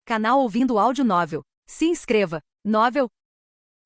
Canal Ouvindo Áudio Novel. Se inscreva. Novel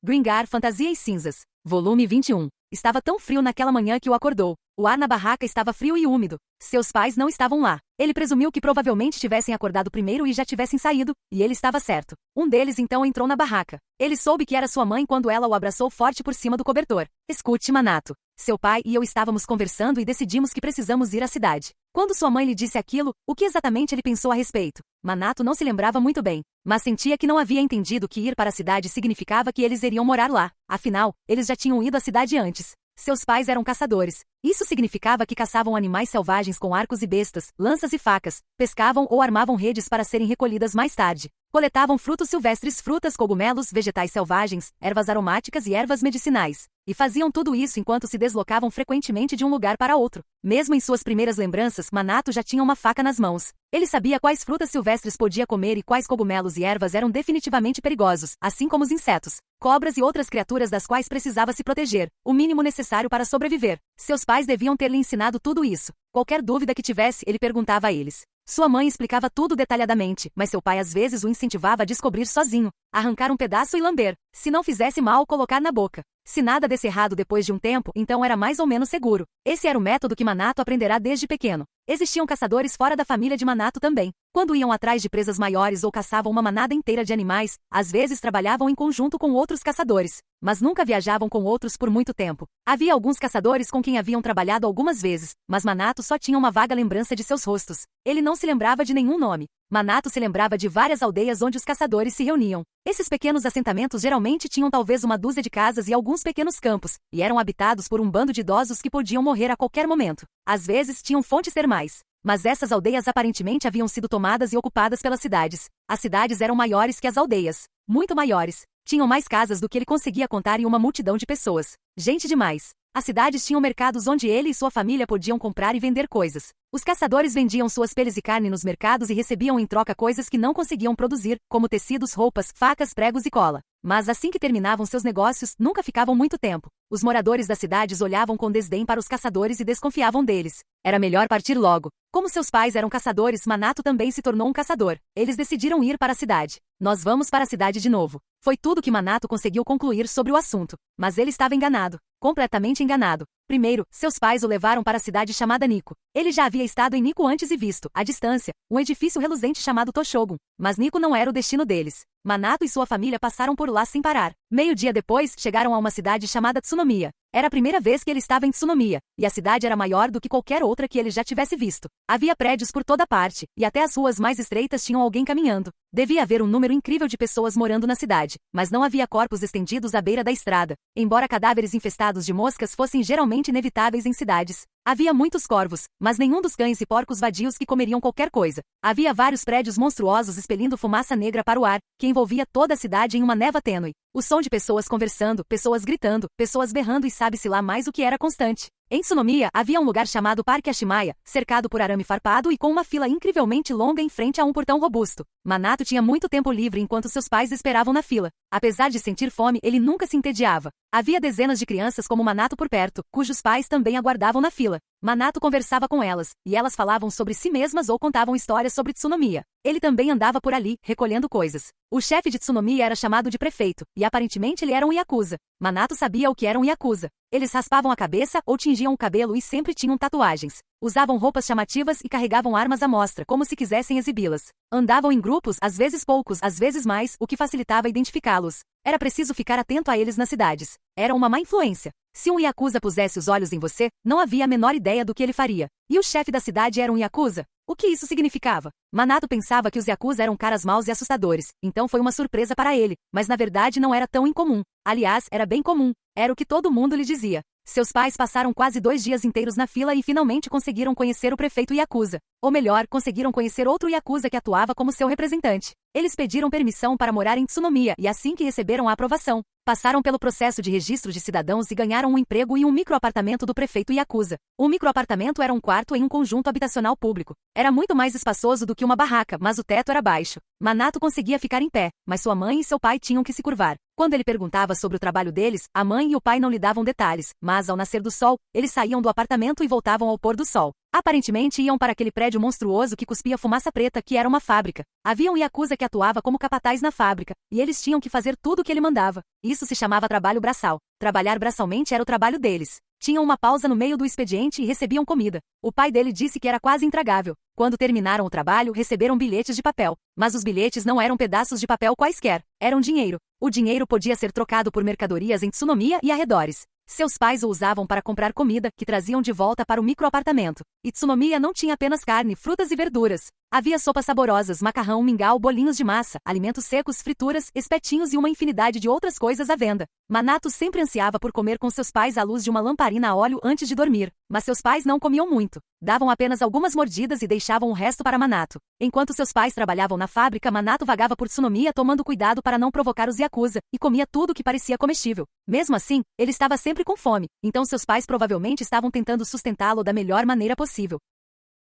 Gringar Fantasias Cinzas. Volume 21. Estava tão frio naquela manhã que o acordou. O ar na barraca estava frio e úmido. Seus pais não estavam lá. Ele presumiu que provavelmente tivessem acordado primeiro e já tivessem saído, e ele estava certo. Um deles então entrou na barraca. Ele soube que era sua mãe quando ela o abraçou forte por cima do cobertor. Escute, Manato. Seu pai e eu estávamos conversando e decidimos que precisamos ir à cidade. Quando sua mãe lhe disse aquilo, o que exatamente ele pensou a respeito? Manato não se lembrava muito bem, mas sentia que não havia entendido que ir para a cidade significava que eles iriam morar lá. Afinal, eles já tinham ido à cidade antes. Seus pais eram caçadores. Isso significava que caçavam animais selvagens com arcos e bestas, lanças e facas, pescavam ou armavam redes para serem recolhidas mais tarde. Coletavam frutos silvestres, frutas, cogumelos, vegetais selvagens, ervas aromáticas e ervas medicinais. E faziam tudo isso enquanto se deslocavam frequentemente de um lugar para outro. Mesmo em suas primeiras lembranças, Manato já tinha uma faca nas mãos. Ele sabia quais frutas silvestres podia comer e quais cogumelos e ervas eram definitivamente perigosos, assim como os insetos, cobras e outras criaturas das quais precisava se proteger, o mínimo necessário para sobreviver. Seus pais deviam ter lhe ensinado tudo isso. Qualquer dúvida que tivesse, ele perguntava a eles. Sua mãe explicava tudo detalhadamente, mas seu pai às vezes o incentivava a descobrir sozinho, arrancar um pedaço e lamber. Se não fizesse mal, colocar na boca. Se nada desse errado depois de um tempo, então era mais ou menos seguro. Esse era o método que Manato aprenderá desde pequeno. Existiam caçadores fora da família de Manato também. Quando iam atrás de presas maiores ou caçavam uma manada inteira de animais, às vezes trabalhavam em conjunto com outros caçadores, mas nunca viajavam com outros por muito tempo. Havia alguns caçadores com quem haviam trabalhado algumas vezes, mas Manato só tinha uma vaga lembrança de seus rostos. Ele não se lembrava de nenhum nome. Manato se lembrava de várias aldeias onde os caçadores se reuniam. Esses pequenos assentamentos geralmente tinham talvez uma dúzia de casas e alguns pequenos campos, e eram habitados por um bando de idosos que podiam morrer a qualquer momento. Às vezes tinham fontes termais. Mas essas aldeias aparentemente haviam sido tomadas e ocupadas pelas cidades. As cidades eram maiores que as aldeias. Muito maiores. Tinham mais casas do que ele conseguia contar em uma multidão de pessoas. Gente demais. As cidades tinham mercados onde ele e sua família podiam comprar e vender coisas. Os caçadores vendiam suas peles e carne nos mercados e recebiam em troca coisas que não conseguiam produzir, como tecidos, roupas, facas, pregos e cola. Mas assim que terminavam seus negócios, nunca ficavam muito tempo. Os moradores das cidades olhavam com desdém para os caçadores e desconfiavam deles. Era melhor partir logo. Como seus pais eram caçadores, Manato também se tornou um caçador. Eles decidiram ir para a cidade. Nós vamos para a cidade de novo. Foi tudo que Manato conseguiu concluir sobre o assunto. Mas ele estava enganado. Completamente enganado. Primeiro, seus pais o levaram para a cidade chamada Nico. Ele já havia estado em Nico antes e visto, à distância, um edifício reluzente chamado Toshogun. Mas Nico não era o destino deles. Manato e sua família passaram por lá sem parar. Meio-dia depois, chegaram a uma cidade chamada Tsunomiya. Era a primeira vez que ele estava em Tsunomiya, e a cidade era maior do que qualquer outra que ele já tivesse visto. Havia prédios por toda parte, e até as ruas mais estreitas tinham alguém caminhando. Devia haver um número incrível de pessoas morando na cidade, mas não havia corpos estendidos à beira da estrada. Embora cadáveres infestados de moscas fossem geralmente inevitáveis em cidades, havia muitos corvos, mas nenhum dos cães e porcos vadios que comeriam qualquer coisa. Havia vários prédios monstruosos expelindo fumaça negra para o ar, que envolvia toda a cidade em uma névoa tênue. O som de pessoas conversando, pessoas gritando, pessoas berrando e sabe-se lá mais o que era constante. Em Tsunomiya, havia um lugar chamado Parque Ashimaya, cercado por arame farpado e com uma fila incrivelmente longa em frente a um portão robusto. Manato tinha muito tempo livre enquanto seus pais esperavam na fila. Apesar de sentir fome, ele nunca se entediava. Havia dezenas de crianças como Manato por perto, cujos pais também aguardavam na fila. Manato conversava com elas, e elas falavam sobre si mesmas ou contavam histórias sobre Tsunomiya. Ele também andava por ali, recolhendo coisas. O chefe de Tsunomiya era chamado de prefeito, e aparentemente ele era um yakuza. Manato sabia o que era um yakuza. Eles raspavam a cabeça ou tingiam o cabelo e sempre tinham tatuagens. Usavam roupas chamativas e carregavam armas à mostra, como se quisessem exibi-las. Andavam em grupos, às vezes poucos, às vezes mais, o que facilitava identificá-los. Era preciso ficar atento a eles nas cidades. Era uma má influência. Se um yakuza pusesse os olhos em você, não havia a menor ideia do que ele faria. E o chefe da cidade era um yakuza? O que isso significava? Manato pensava que os yakuza eram caras maus e assustadores, então foi uma surpresa para ele, mas na verdade não era tão incomum. Aliás, era bem comum. Era o que todo mundo lhe dizia. Seus pais passaram quase 2 dias inteiros na fila e finalmente conseguiram conhecer o prefeito yakuza. Ou melhor, conseguiram conhecer outro yakuza que atuava como seu representante. Eles pediram permissão para morar em Tsunomiya e assim que receberam a aprovação, passaram pelo processo de registro de cidadãos e ganharam um emprego em um microapartamento do prefeito yakuza. O microapartamento era um quarto em um conjunto habitacional público. Era muito mais espaçoso do que uma barraca, mas o teto era baixo. Manato conseguia ficar em pé, mas sua mãe e seu pai tinham que se curvar. Quando ele perguntava sobre o trabalho deles, a mãe e o pai não lhe davam detalhes, mas ao nascer do sol, eles saíam do apartamento e voltavam ao pôr do sol. Aparentemente iam para aquele prédio monstruoso que cuspia fumaça preta que era uma fábrica. Havia um yakuza que atuava como capataz na fábrica, e eles tinham que fazer tudo o que ele mandava. Isso se chamava trabalho braçal. Trabalhar braçalmente era o trabalho deles. Tinham uma pausa no meio do expediente e recebiam comida. O pai dele disse que era quase intragável. Quando terminaram o trabalho, receberam bilhetes de papel. Mas os bilhetes não eram pedaços de papel quaisquer, eram dinheiro. O dinheiro podia ser trocado por mercadorias em Tsunomiya e arredores. Seus pais o usavam para comprar comida, que traziam de volta para o microapartamento. E Tsunomiya não tinha apenas carne, frutas e verduras. Havia sopas saborosas, macarrão, mingau, bolinhos de massa, alimentos secos, frituras, espetinhos e uma infinidade de outras coisas à venda. Manato sempre ansiava por comer com seus pais à luz de uma lamparina a óleo antes de dormir. Mas seus pais não comiam muito. Davam apenas algumas mordidas e deixavam o resto para Manato. Enquanto seus pais trabalhavam na fábrica, Manato vagava por Tsunomiya tomando cuidado para não provocar os yakuza, e comia tudo que parecia comestível. Mesmo assim, ele estava sempre com fome, então seus pais provavelmente estavam tentando sustentá-lo da melhor maneira possível.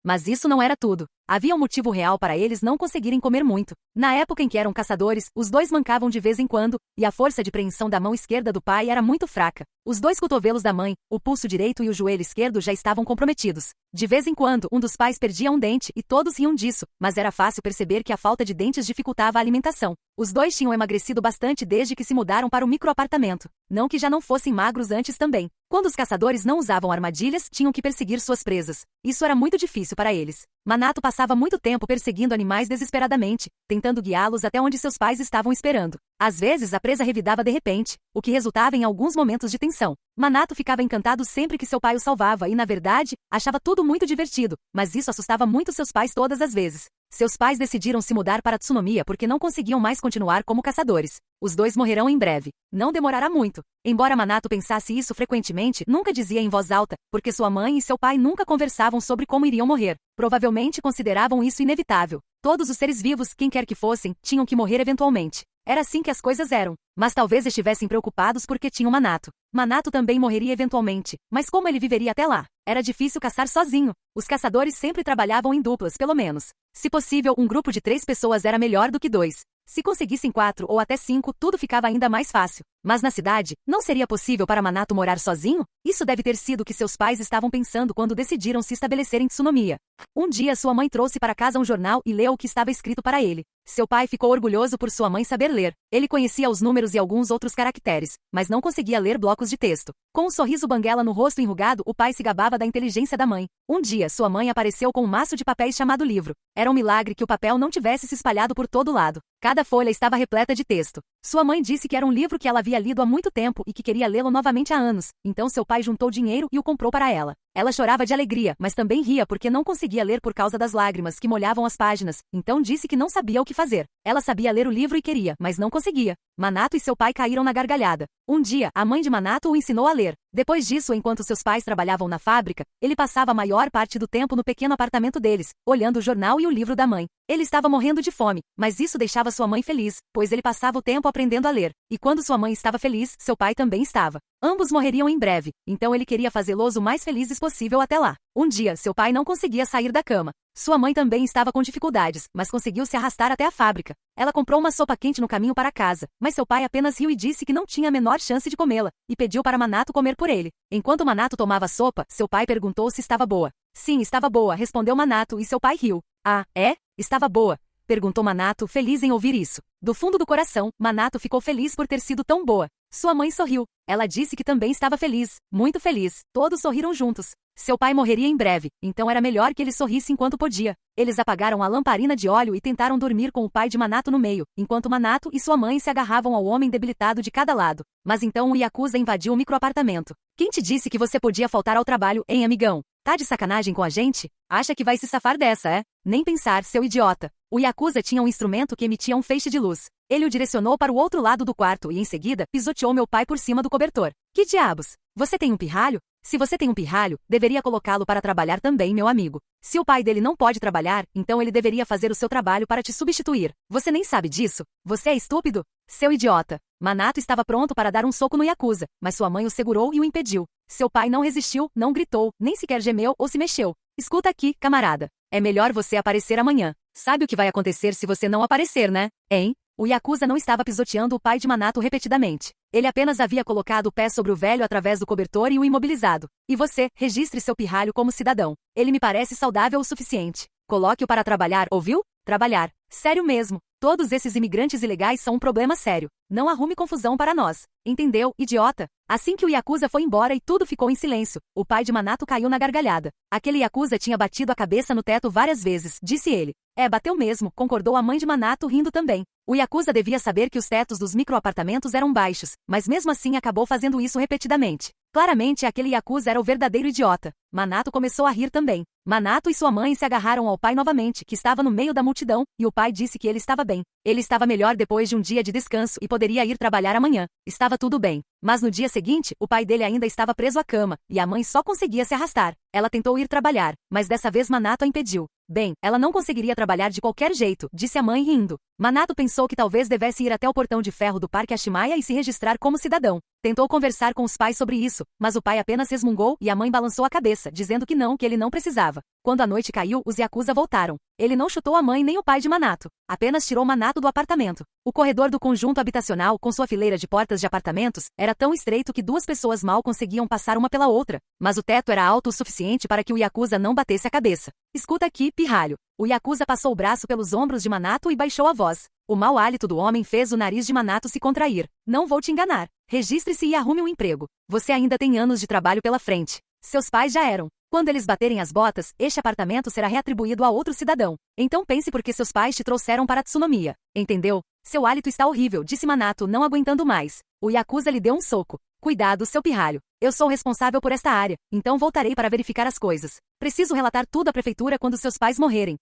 Mas isso não era tudo. Havia um motivo real para eles não conseguirem comer muito. Na época em que eram caçadores, os dois mancavam de vez em quando, e a força de preensão da mão esquerda do pai era muito fraca. Os dois cotovelos da mãe, o pulso direito e o joelho esquerdo já estavam comprometidos. De vez em quando, um dos pais perdia um dente, e todos riam disso, mas era fácil perceber que a falta de dentes dificultava a alimentação. Os dois tinham emagrecido bastante desde que se mudaram para o microapartamento. Não que já não fossem magros antes também. Quando os caçadores não usavam armadilhas, tinham que perseguir suas presas. Isso era muito difícil para eles. Manato passava muito tempo perseguindo animais desesperadamente, tentando guiá-los até onde seus pais estavam esperando. Às vezes, a presa revidava de repente, o que resultava em alguns momentos de tensão. Manato ficava encantado sempre que seu pai o salvava e, na verdade, achava tudo muito divertido, mas isso assustava muito seus pais todas as vezes. Seus pais decidiram se mudar para Tsunomiya porque não conseguiam mais continuar como caçadores. Os dois morrerão em breve. Não demorará muito. Embora Manato pensasse isso frequentemente, nunca dizia em voz alta, porque sua mãe e seu pai nunca conversavam sobre como iriam morrer. Provavelmente consideravam isso inevitável. Todos os seres vivos, quem quer que fossem, tinham que morrer eventualmente. Era assim que as coisas eram. Mas talvez estivessem preocupados porque tinham Manato. Manato também morreria eventualmente, mas como ele viveria até lá? Era difícil caçar sozinho. Os caçadores sempre trabalhavam em duplas, pelo menos. Se possível, um grupo de 3 pessoas era melhor do que 2. Se conseguissem 4 ou até 5, tudo ficava ainda mais fácil. Mas na cidade, não seria possível para Manato morar sozinho? Isso deve ter sido o que seus pais estavam pensando quando decidiram se estabelecer em Tsunomiya. Um dia sua mãe trouxe para casa um jornal e leu o que estava escrito para ele. Seu pai ficou orgulhoso por sua mãe saber ler. Ele conhecia os números e alguns outros caracteres, mas não conseguia ler blocos de texto. Com um sorriso banguela no rosto enrugado, o pai se gabava da inteligência da mãe. Um dia, sua mãe apareceu com um maço de papéis chamado livro. Era um milagre que o papel não tivesse se espalhado por todo lado. Cada folha estava repleta de texto. Sua mãe disse que era um livro que ela havia lido há muito tempo e que queria lê-lo novamente há anos. Então seu pai juntou dinheiro e o comprou para ela. Ela chorava de alegria, mas também ria porque não conseguia ler por causa das lágrimas que molhavam as páginas. Então disse que não sabia o que fazer. Ela sabia ler o livro e queria, mas não conseguia. Manato e seu pai caíram na gargalhada. Um dia, a mãe de Manato o ensinou a ler. Depois disso, enquanto seus pais trabalhavam na fábrica, ele passava a maior parte do tempo no pequeno apartamento deles, olhando o jornal e o livro da mãe. Ele estava morrendo de fome, mas isso deixava sua mãe feliz, pois ele passava o tempo aprendendo a ler. E quando sua mãe estava feliz, seu pai também estava. Ambos morreriam em breve, então ele queria fazê-los o mais felizes possível até lá. Um dia, seu pai não conseguia sair da cama. Sua mãe também estava com dificuldades, mas conseguiu se arrastar até a fábrica. Ela comprou uma sopa quente no caminho para casa, mas seu pai apenas riu e disse que não tinha a menor chance de comê-la, e pediu para Manato comer por ele. Enquanto Manato tomava a sopa, seu pai perguntou se estava boa. Sim, estava boa, respondeu Manato, e seu pai riu. Ah, é? Estava boa? Perguntou Manato, feliz em ouvir isso. Do fundo do coração, Manato ficou feliz por ter sido tão boa. Sua mãe sorriu. Ela disse que também estava feliz, muito feliz. Todos sorriram juntos. Seu pai morreria em breve, então era melhor que ele sorrisse enquanto podia. Eles apagaram a lamparina de óleo e tentaram dormir com o pai de Manato no meio, enquanto Manato e sua mãe se agarravam ao homem debilitado de cada lado. Mas então o yakuza invadiu o microapartamento. Quem te disse que você podia faltar ao trabalho, hein, amigão? Tá de sacanagem com a gente? Acha que vai se safar dessa, é? Nem pensar, seu idiota. O yakuza tinha um instrumento que emitia um feixe de luz. Ele o direcionou para o outro lado do quarto e, em seguida, pisoteou meu pai por cima do cobertor. Que diabos? Você tem um pirralho? Se você tem um pirralho, deveria colocá-lo para trabalhar também, meu amigo. Se o pai dele não pode trabalhar, então ele deveria fazer o seu trabalho para te substituir. Você nem sabe disso? Você é estúpido? Seu idiota. Manato estava pronto para dar um soco no yakuza, mas sua mãe o segurou e o impediu. Seu pai não resistiu, não gritou, nem sequer gemeu ou se mexeu. Escuta aqui, camarada. É melhor você aparecer amanhã. Sabe o que vai acontecer se você não aparecer, né? Hein? O Yakuza não estava pisoteando o pai de Manato repetidamente. Ele apenas havia colocado o pé sobre o velho através do cobertor e o imobilizado. E você, registre seu pirralho como cidadão. Ele me parece saudável o suficiente. Coloque-o para trabalhar, ouviu? Trabalhar. Sério mesmo. Todos esses imigrantes ilegais são um problema sério. Não arrume confusão para nós. Entendeu, idiota? Assim que o Yakuza foi embora e tudo ficou em silêncio, o pai de Manato caiu na gargalhada. Aquele Yakuza tinha batido a cabeça no teto várias vezes, disse ele. Bateu mesmo, concordou a mãe de Manato rindo também. O Yakuza devia saber que os tetos dos microapartamentos eram baixos, mas mesmo assim acabou fazendo isso repetidamente. Claramente aquele Yakuza era o verdadeiro idiota. Manato começou a rir também. Manato e sua mãe se agarraram ao pai novamente, que estava no meio da multidão, e o pai disse que ele estava bem. Ele estava melhor depois de um dia de descanso e poderia ir trabalhar amanhã. Estava tudo bem. Mas no dia seguinte, o pai dele ainda estava preso à cama, e a mãe só conseguia se arrastar. Ela tentou ir trabalhar, mas dessa vez Manato a impediu. Bem, ela não conseguiria trabalhar de qualquer jeito, disse a mãe rindo. Manato pensou que talvez devesse ir até o portão de ferro do Parque Ashimaya e se registrar como cidadão. Tentou conversar com os pais sobre isso, mas o pai apenas resmungou e a mãe balançou a cabeça, dizendo que ele não precisava. Quando a noite caiu, os Yakuza voltaram. Ele não chutou a mãe nem o pai de Manato, apenas tirou Manato do apartamento. O corredor do conjunto habitacional, com sua fileira de portas de apartamentos, era tão estreito que duas pessoas mal conseguiam passar uma pela outra, mas o teto era alto o suficiente para que o Yakuza não batesse a cabeça. Escuta aqui, pirralho. O Yakuza passou o braço pelos ombros de Manato e baixou a voz. O mau hálito do homem fez o nariz de Manato se contrair. Não vou te enganar. Registre-se e arrume um emprego. Você ainda tem anos de trabalho pela frente. Seus pais já eram. Quando eles baterem as botas, este apartamento será reatribuído a outro cidadão. Então pense por que seus pais te trouxeram para a Tsunomiya. Entendeu? Seu hálito está horrível, disse Manato, não aguentando mais. O Yakuza lhe deu um soco. Cuidado, seu pirralho. Eu sou responsável por esta área, então voltarei para verificar as coisas. Preciso relatar tudo à prefeitura quando seus pais morrerem.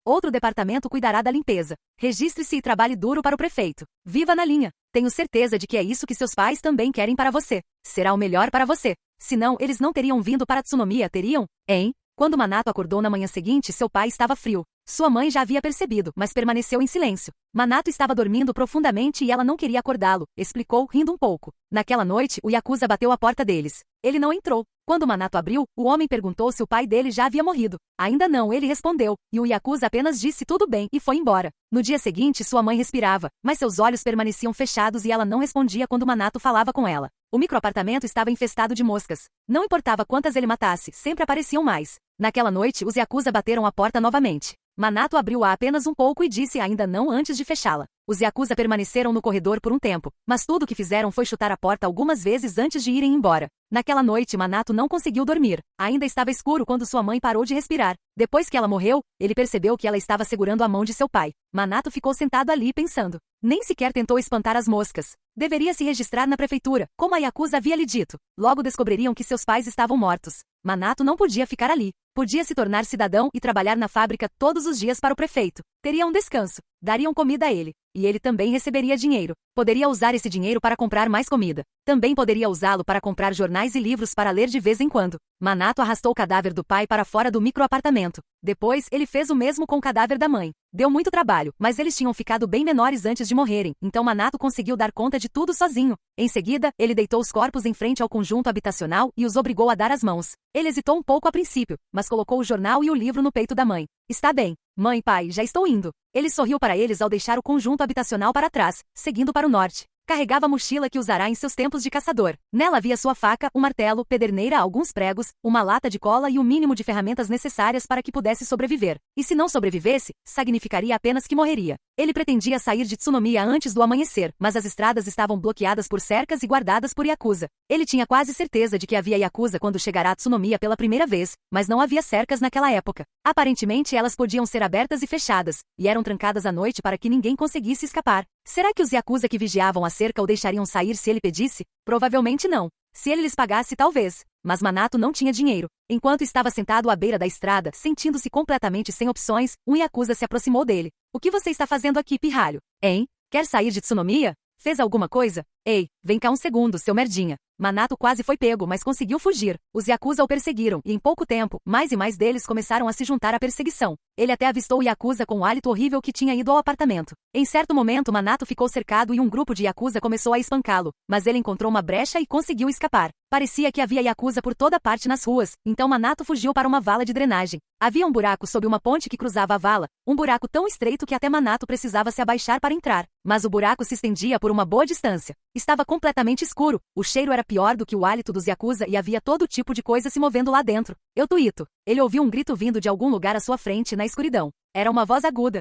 Outro departamento cuidará da limpeza. Registre-se e trabalhe duro para o prefeito. Viva na linha. Tenho certeza de que é isso que seus pais também querem para você. Será o melhor para você. Senão, eles não teriam vindo para a Tsunomiya, teriam? Hein? Quando Manato acordou na manhã seguinte, seu pai estava frio. Sua mãe já havia percebido, mas permaneceu em silêncio. Manato estava dormindo profundamente e ela não queria acordá-lo, explicou, rindo um pouco. Naquela noite, o Yakuza bateu a porta deles. Ele não entrou. Quando Manato abriu, o homem perguntou se o pai dele já havia morrido. Ainda não, ele respondeu, e o Yakuza apenas disse tudo bem e foi embora. No dia seguinte, sua mãe respirava, mas seus olhos permaneciam fechados e ela não respondia quando Manato falava com ela. O microapartamento estava infestado de moscas. Não importava quantas ele matasse, sempre apareciam mais. Naquela noite, os Yakuza bateram a porta novamente. Manato abriu-a apenas um pouco e disse ainda não antes de fechá-la. Os Yakuza permaneceram no corredor por um tempo, mas tudo o que fizeram foi chutar a porta algumas vezes antes de irem embora. Naquela noite, Manato não conseguiu dormir. Ainda estava escuro quando sua mãe parou de respirar. Depois que ela morreu, ele percebeu que ela estava segurando a mão de seu pai. Manato ficou sentado ali pensando. Nem sequer tentou espantar as moscas. Deveria se registrar na prefeitura, como a Yakuza havia lhe dito. Logo descobririam que seus pais estavam mortos. Manato não podia ficar ali. Podia se tornar cidadão e trabalhar na fábrica todos os dias para o prefeito. Teria um descanso. Dariam comida a ele. E ele também receberia dinheiro. Poderia usar esse dinheiro para comprar mais comida. Também poderia usá-lo para comprar jornais e livros para ler de vez em quando. Manato arrastou o cadáver do pai para fora do microapartamento. Depois, ele fez o mesmo com o cadáver da mãe. Deu muito trabalho, mas eles tinham ficado bem menores antes de morrerem, então Manato conseguiu dar conta de tudo sozinho. Em seguida, ele deitou os corpos em frente ao conjunto habitacional e os obrigou a dar as mãos. Ele hesitou um pouco a princípio, mas colocou o jornal e o livro no peito da mãe. Está bem. Mãe e pai, já estou indo. Ele sorriu para eles ao deixar o conjunto habitacional para trás, seguindo para o norte. Carregava a mochila que usará em seus tempos de caçador. Nela havia sua faca, um martelo, pederneira, alguns pregos, uma lata de cola e o mínimo de ferramentas necessárias para que pudesse sobreviver. E se não sobrevivesse, significaria apenas que morreria. Ele pretendia sair de Tsunomiya antes do amanhecer, mas as estradas estavam bloqueadas por cercas e guardadas por Yakuza. Ele tinha quase certeza de que havia Yakuza quando chegará a Tsunomiya pela primeira vez, mas não havia cercas naquela época. Aparentemente elas podiam ser abertas e fechadas, e eram trancadas à noite para que ninguém conseguisse escapar. Será que os Yakuza que vigiavam a cerca o deixariam sair se ele pedisse? Provavelmente não. Se ele lhes pagasse, talvez. Mas Manato não tinha dinheiro. Enquanto estava sentado à beira da estrada, sentindo-se completamente sem opções, um Yakuza se aproximou dele. O que você está fazendo aqui, pirralho? Hein? Quer sair de Tsunomiya? Fez alguma coisa? Ei, vem cá um segundo, seu merdinha. Manato quase foi pego, mas conseguiu fugir. Os Yakuza o perseguiram, e em pouco tempo, mais e mais deles começaram a se juntar à perseguição. Ele até avistou o Yakuza com o hálito horrível que tinha ido ao apartamento. Em certo momento, Manato ficou cercado e um grupo de Yakuza começou a espancá-lo, mas ele encontrou uma brecha e conseguiu escapar. Parecia que havia Yakuza por toda parte nas ruas, então Manato fugiu para uma vala de drenagem. Havia um buraco sob uma ponte que cruzava a vala, um buraco tão estreito que até Manato precisava se abaixar para entrar. Mas o buraco se estendia por uma boa distância. Estava completamente escuro, o cheiro era pior do que o hálito dos Yakuza e havia todo tipo de coisa se movendo lá dentro. Eu tuito. Ele ouviu um grito vindo de algum lugar à sua frente na escuridão. Era uma voz aguda.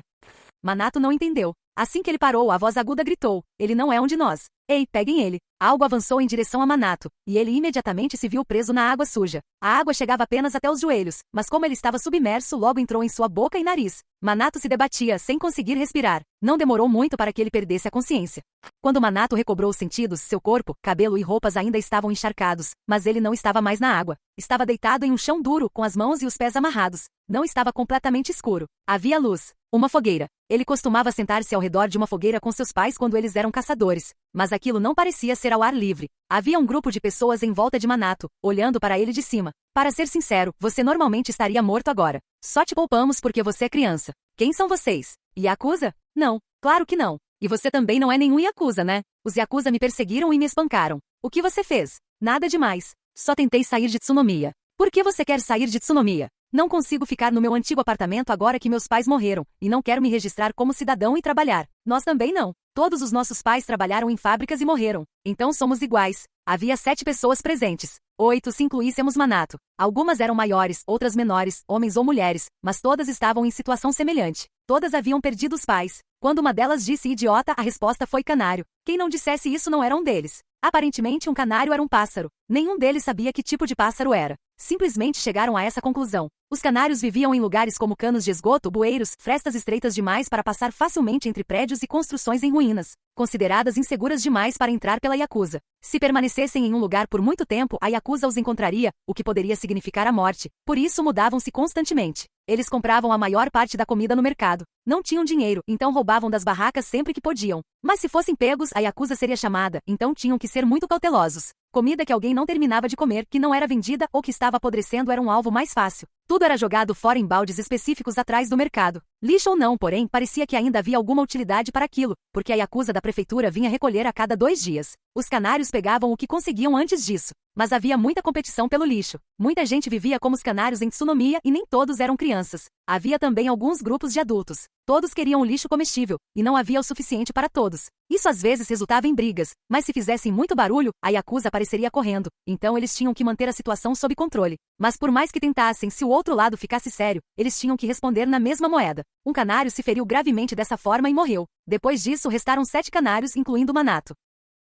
Manato não entendeu. Assim que ele parou, a voz aguda gritou: ele não é um de nós. Ei, peguem ele. Algo avançou em direção a Manato, e ele imediatamente se viu preso na água suja. A água chegava apenas até os joelhos, mas como ele estava submerso, logo entrou em sua boca e nariz. Manato se debatia, sem conseguir respirar. Não demorou muito para que ele perdesse a consciência. Quando Manato recobrou os sentidos, seu corpo, cabelo e roupas ainda estavam encharcados, mas ele não estava mais na água. Estava deitado em um chão duro, com as mãos e os pés amarrados. Não estava completamente escuro. Havia luz. Uma fogueira. Ele costumava sentar-se ao redor de uma fogueira com seus pais quando eles eram caçadores, mas aquilo não parecia ser ao ar livre. Havia um grupo de pessoas em volta de Manato, olhando para ele de cima. Para ser sincero, você normalmente estaria morto agora. Só te poupamos porque você é criança. Quem são vocês? Yakuza? Não, claro que não. E você também não é nenhum Yakuza, né? Os Yakuza me perseguiram e me espancaram. O que você fez? Nada demais. Só tentei sair de Tsunomiya. Por que você quer sair de Tsunomiya? Não consigo ficar no meu antigo apartamento agora que meus pais morreram, e não quero me registrar como cidadão e trabalhar. Nós também não. Todos os nossos pais trabalharam em fábricas e morreram. Então somos iguais. Havia 7 pessoas presentes. 8 se incluíssemos Manato. Algumas eram maiores, outras menores, homens ou mulheres, mas todas estavam em situação semelhante. Todas haviam perdido os pais. Quando uma delas disse idiota, a resposta foi canário. Quem não dissesse isso não era um deles. Aparentemente um canário era um pássaro. Nenhum deles sabia que tipo de pássaro era. Simplesmente chegaram a essa conclusão. Os canários viviam em lugares como canos de esgoto, bueiros, frestas estreitas demais para passar facilmente entre prédios e construções em ruínas, consideradas inseguras demais para entrar pela Yakuza. Se permanecessem em um lugar por muito tempo, a Yakuza os encontraria, o que poderia significar a morte. Por isso mudavam-se constantemente. Eles compravam a maior parte da comida no mercado. Não tinham dinheiro, então roubavam das barracas sempre que podiam. Mas se fossem pegos, a Yakuza seria chamada, então tinham que ser muito cautelosos. Comida que alguém não terminava de comer, que não era vendida ou que estava apodrecendo era um alvo mais fácil. Tudo era jogado fora em baldes específicos atrás do mercado. Lixo ou não, porém, parecia que ainda havia alguma utilidade para aquilo, porque a Yakuza da prefeitura vinha recolher a cada 2 dias. Os canários pegavam o que conseguiam antes disso. Mas havia muita competição pelo lixo. Muita gente vivia como os canários em Tsunomiya e nem todos eram crianças. Havia também alguns grupos de adultos. Todos queriam o lixo comestível, e não havia o suficiente para todos. Isso às vezes resultava em brigas, mas se fizessem muito barulho, a Yakuza apareceria correndo. Então eles tinham que manter a situação sob controle. Mas por mais que tentassem, se o outro lado ficasse sério, eles tinham que responder na mesma moeda. Um canário se feriu gravemente dessa forma e morreu. Depois disso, restaram 7 canários, incluindo Manato.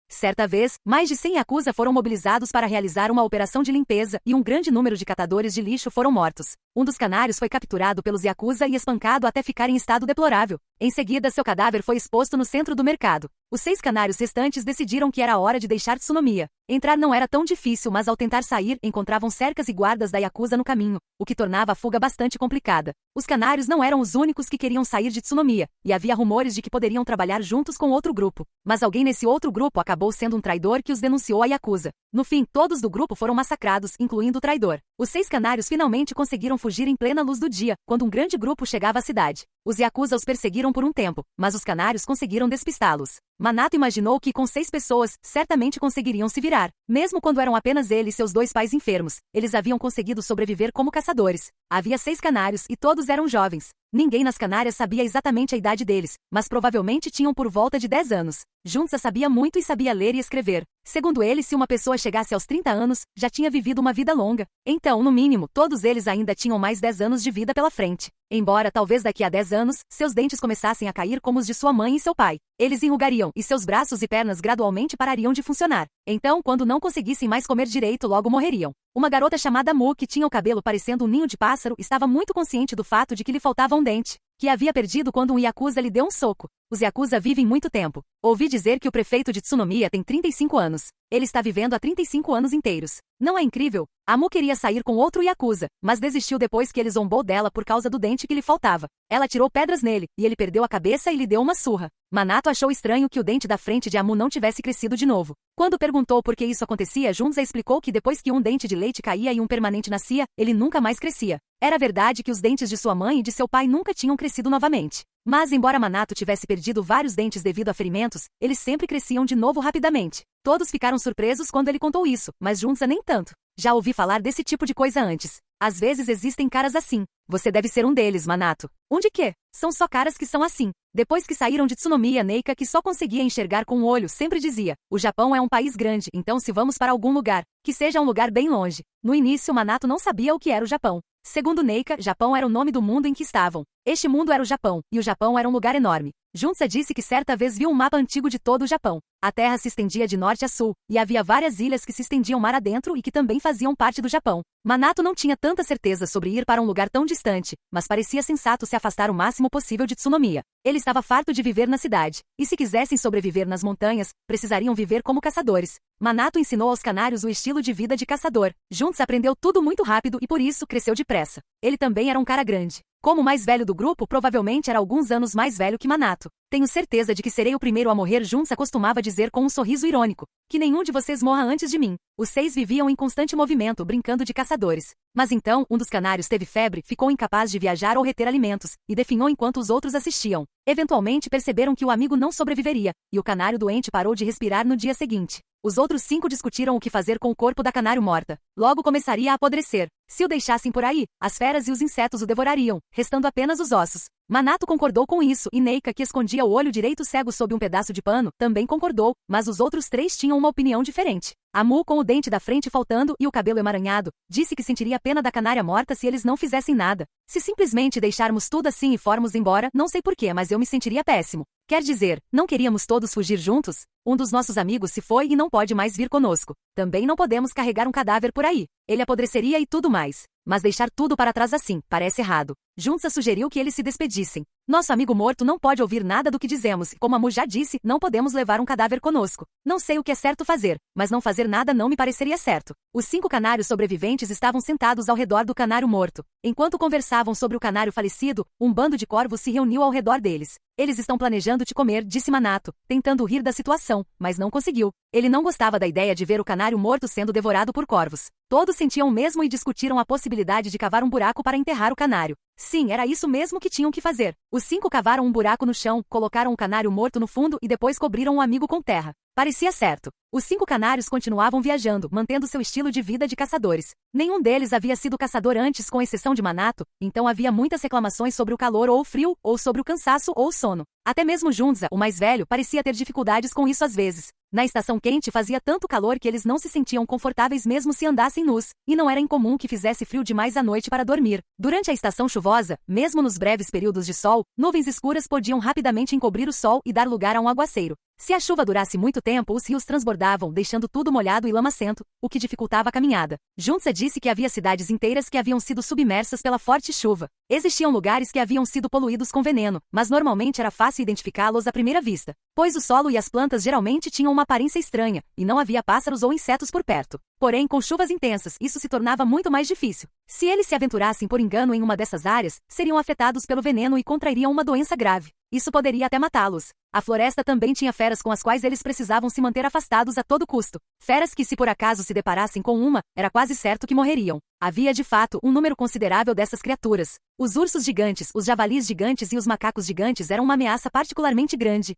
Certa vez, mais de 100 Yakuza foram mobilizados para realizar uma operação de limpeza e um grande número de catadores de lixo foram mortos. Um dos canários foi capturado pelos Yakuza e espancado até ficar em estado deplorável. Em seguida, seu cadáver foi exposto no centro do mercado. Os 6 canários restantes decidiram que era a hora de deixar Tsunomiya. Entrar não era tão difícil, mas ao tentar sair, encontravam cercas e guardas da Yakuza no caminho, o que tornava a fuga bastante complicada. Os canários não eram os únicos que queriam sair de Tsunomiya, e havia rumores de que poderiam trabalhar juntos com outro grupo. Mas alguém nesse outro grupo acabou sendo um traidor que os denunciou à Yakuza. No fim, todos do grupo foram massacrados, incluindo o traidor. Os 6 canários finalmente conseguiram fugir em plena luz do dia, quando um grande grupo chegava à cidade. Os Yakuza os perseguiram por um tempo, mas os canários conseguiram despistá-los. Manato imaginou que com 6 pessoas, certamente conseguiriam se virar. Mesmo quando eram apenas ele e seus 2 pais enfermos, eles haviam conseguido sobreviver como caçadores. Havia 6 canários e todos eram jovens. Ninguém nas Canárias sabia exatamente a idade deles, mas provavelmente tinham por volta de 10 anos. Junça sabia muito e sabia ler e escrever. Segundo ele, se uma pessoa chegasse aos 30 anos, já tinha vivido uma vida longa. Então, no mínimo, todos eles ainda tinham mais 10 anos de vida pela frente. Embora talvez daqui a 10 anos, seus dentes começassem a cair como os de sua mãe e seu pai. Eles enrugariam, e seus braços e pernas gradualmente parariam de funcionar. Então, quando não conseguissem mais comer direito, logo morreriam. Uma garota chamada Mu, que tinha o cabelo parecendo um ninho de pássaro, estava muito consciente do fato de que lhe faltava um dente, que havia perdido quando um Yakuza lhe deu um soco. Os Yakuza vivem muito tempo. Ouvi dizer que o prefeito de Tsunomiya tem 35 anos. Ele está vivendo há 35 anos inteiros. Não é incrível? A Mu queria sair com outro Yakuza, mas desistiu depois que ele zombou dela por causa do dente que lhe faltava. Ela tirou pedras nele, e ele perdeu a cabeça e lhe deu uma surra. Manato achou estranho que o dente da frente de Amu não tivesse crescido de novo. Quando perguntou por que isso acontecia, Junza explicou que depois que um dente de leite caía e um permanente nascia, ele nunca mais crescia. Era verdade que os dentes de sua mãe e de seu pai nunca tinham crescido novamente. Mas embora Manato tivesse perdido vários dentes devido a ferimentos, eles sempre cresciam de novo rapidamente. Todos ficaram surpresos quando ele contou isso, mas Junza nem tanto. Já ouvi falar desse tipo de coisa antes. Às vezes existem caras assim. Você deve ser um deles, Manato. Um de quê? São só caras que são assim. Depois que saíram de Tsunomiya, Neika, que só conseguia enxergar com o olho, sempre dizia: o Japão é um país grande, então se vamos para algum lugar, que seja um lugar bem longe. No início, Manato não sabia o que era o Japão. Segundo Neika, Japão era o nome do mundo em que estavam. Este mundo era o Japão, e o Japão era um lugar enorme. Junza disse que certa vez viu um mapa antigo de todo o Japão. A terra se estendia de norte a sul, e havia várias ilhas que se estendiam mar adentro e que também faziam parte do Japão. Manato não tinha tanta certeza sobre ir para um lugar tão distante, mas parecia sensato se afastar o máximo possível de Tsunomiya. Ele estava farto de viver na cidade, e se quisessem sobreviver nas montanhas, precisariam viver como caçadores. Manato ensinou aos canários o estilo de vida de caçador. Junza aprendeu tudo muito rápido e por isso cresceu depressa. Ele também era um cara grande. Como o mais velho do grupo, provavelmente era alguns anos mais velho que Manato. Tenho certeza de que serei o primeiro a morrer, Junza costumava dizer com um sorriso irônico. Que nenhum de vocês morra antes de mim. Os 6 viviam em constante movimento, brincando de caçadores. Mas então, um dos canários teve febre, ficou incapaz de viajar ou reter alimentos, e definhou enquanto os outros assistiam. Eventualmente perceberam que o amigo não sobreviveria, e o canário doente parou de respirar no dia seguinte. Os outros 5 discutiram o que fazer com o corpo da canário morta. Logo começaria a apodrecer. Se o deixassem por aí, as feras e os insetos o devorariam, restando apenas os ossos. Manato concordou com isso, e Neika, que escondia o olho direito cego sob um pedaço de pano, também concordou, mas os outros 3 tinham uma opinião diferente. Amu, com o dente da frente faltando e o cabelo emaranhado, disse que sentiria pena da canária morta se eles não fizessem nada. Se simplesmente deixarmos tudo assim e formos embora, não sei porquê, mas eu me sentiria péssimo. Quer dizer, não queríamos todos fugir juntos? Um dos nossos amigos se foi e não pode mais vir conosco. Também não podemos carregar um cadáver por aí. Ele apodreceria e tudo mais. Mas deixar tudo para trás assim, parece errado. Junza sugeriu que eles se despedissem. Nosso amigo morto não pode ouvir nada do que dizemos, e como Amu já disse, não podemos levar um cadáver conosco. Não sei o que é certo fazer, mas não fazer nada não me pareceria certo. Os 5 canários sobreviventes estavam sentados ao redor do canário morto. Enquanto conversavam sobre o canário falecido, um bando de corvos se reuniu ao redor deles. Eles estão planejando te comer, disse Manato, tentando rir da situação, mas não conseguiu. Ele não gostava da ideia de ver o canário morto sendo devorado por corvos. Todos sentiam o mesmo e discutiram a possibilidade de cavar um buraco para enterrar o canário. Sim, era isso mesmo que tinham que fazer. Os 5 cavaram um buraco no chão, colocaram o canário morto no fundo e depois cobriram o amigo com terra. Parecia certo. Os 5 canários continuavam viajando, mantendo seu estilo de vida de caçadores. Nenhum deles havia sido caçador antes, com exceção de Manato, então havia muitas reclamações sobre o calor ou o frio, ou sobre o cansaço ou o sono. Até mesmo Junza, o mais velho, parecia ter dificuldades com isso às vezes. Na estação quente fazia tanto calor que eles não se sentiam confortáveis mesmo se andassem nus, e não era incomum que fizesse frio demais à noite para dormir. Durante a estação chuvosa, mesmo nos breves períodos de sol, nuvens escuras podiam rapidamente encobrir o sol e dar lugar a um aguaceiro. Se a chuva durasse muito tempo, os rios transbordavam, deixando tudo molhado e lamacento, o que dificultava a caminhada. Junza disse que havia cidades inteiras que haviam sido submersas pela forte chuva. Existiam lugares que haviam sido poluídos com veneno, mas normalmente era fácil identificá-los à primeira vista, pois o solo e as plantas geralmente tinham uma aparência estranha, e não havia pássaros ou insetos por perto. Porém, com chuvas intensas, isso se tornava muito mais difícil. Se eles se aventurassem por engano em uma dessas áreas, seriam afetados pelo veneno e contrairiam uma doença grave. Isso poderia até matá-los. A floresta também tinha feras com as quais eles precisavam se manter afastados a todo custo. Feras que, se por acaso se deparassem com uma, era quase certo que morreriam. Havia, de fato, um número considerável dessas criaturas. Os ursos gigantes, os javalis gigantes e os macacos gigantes eram uma ameaça particularmente grande.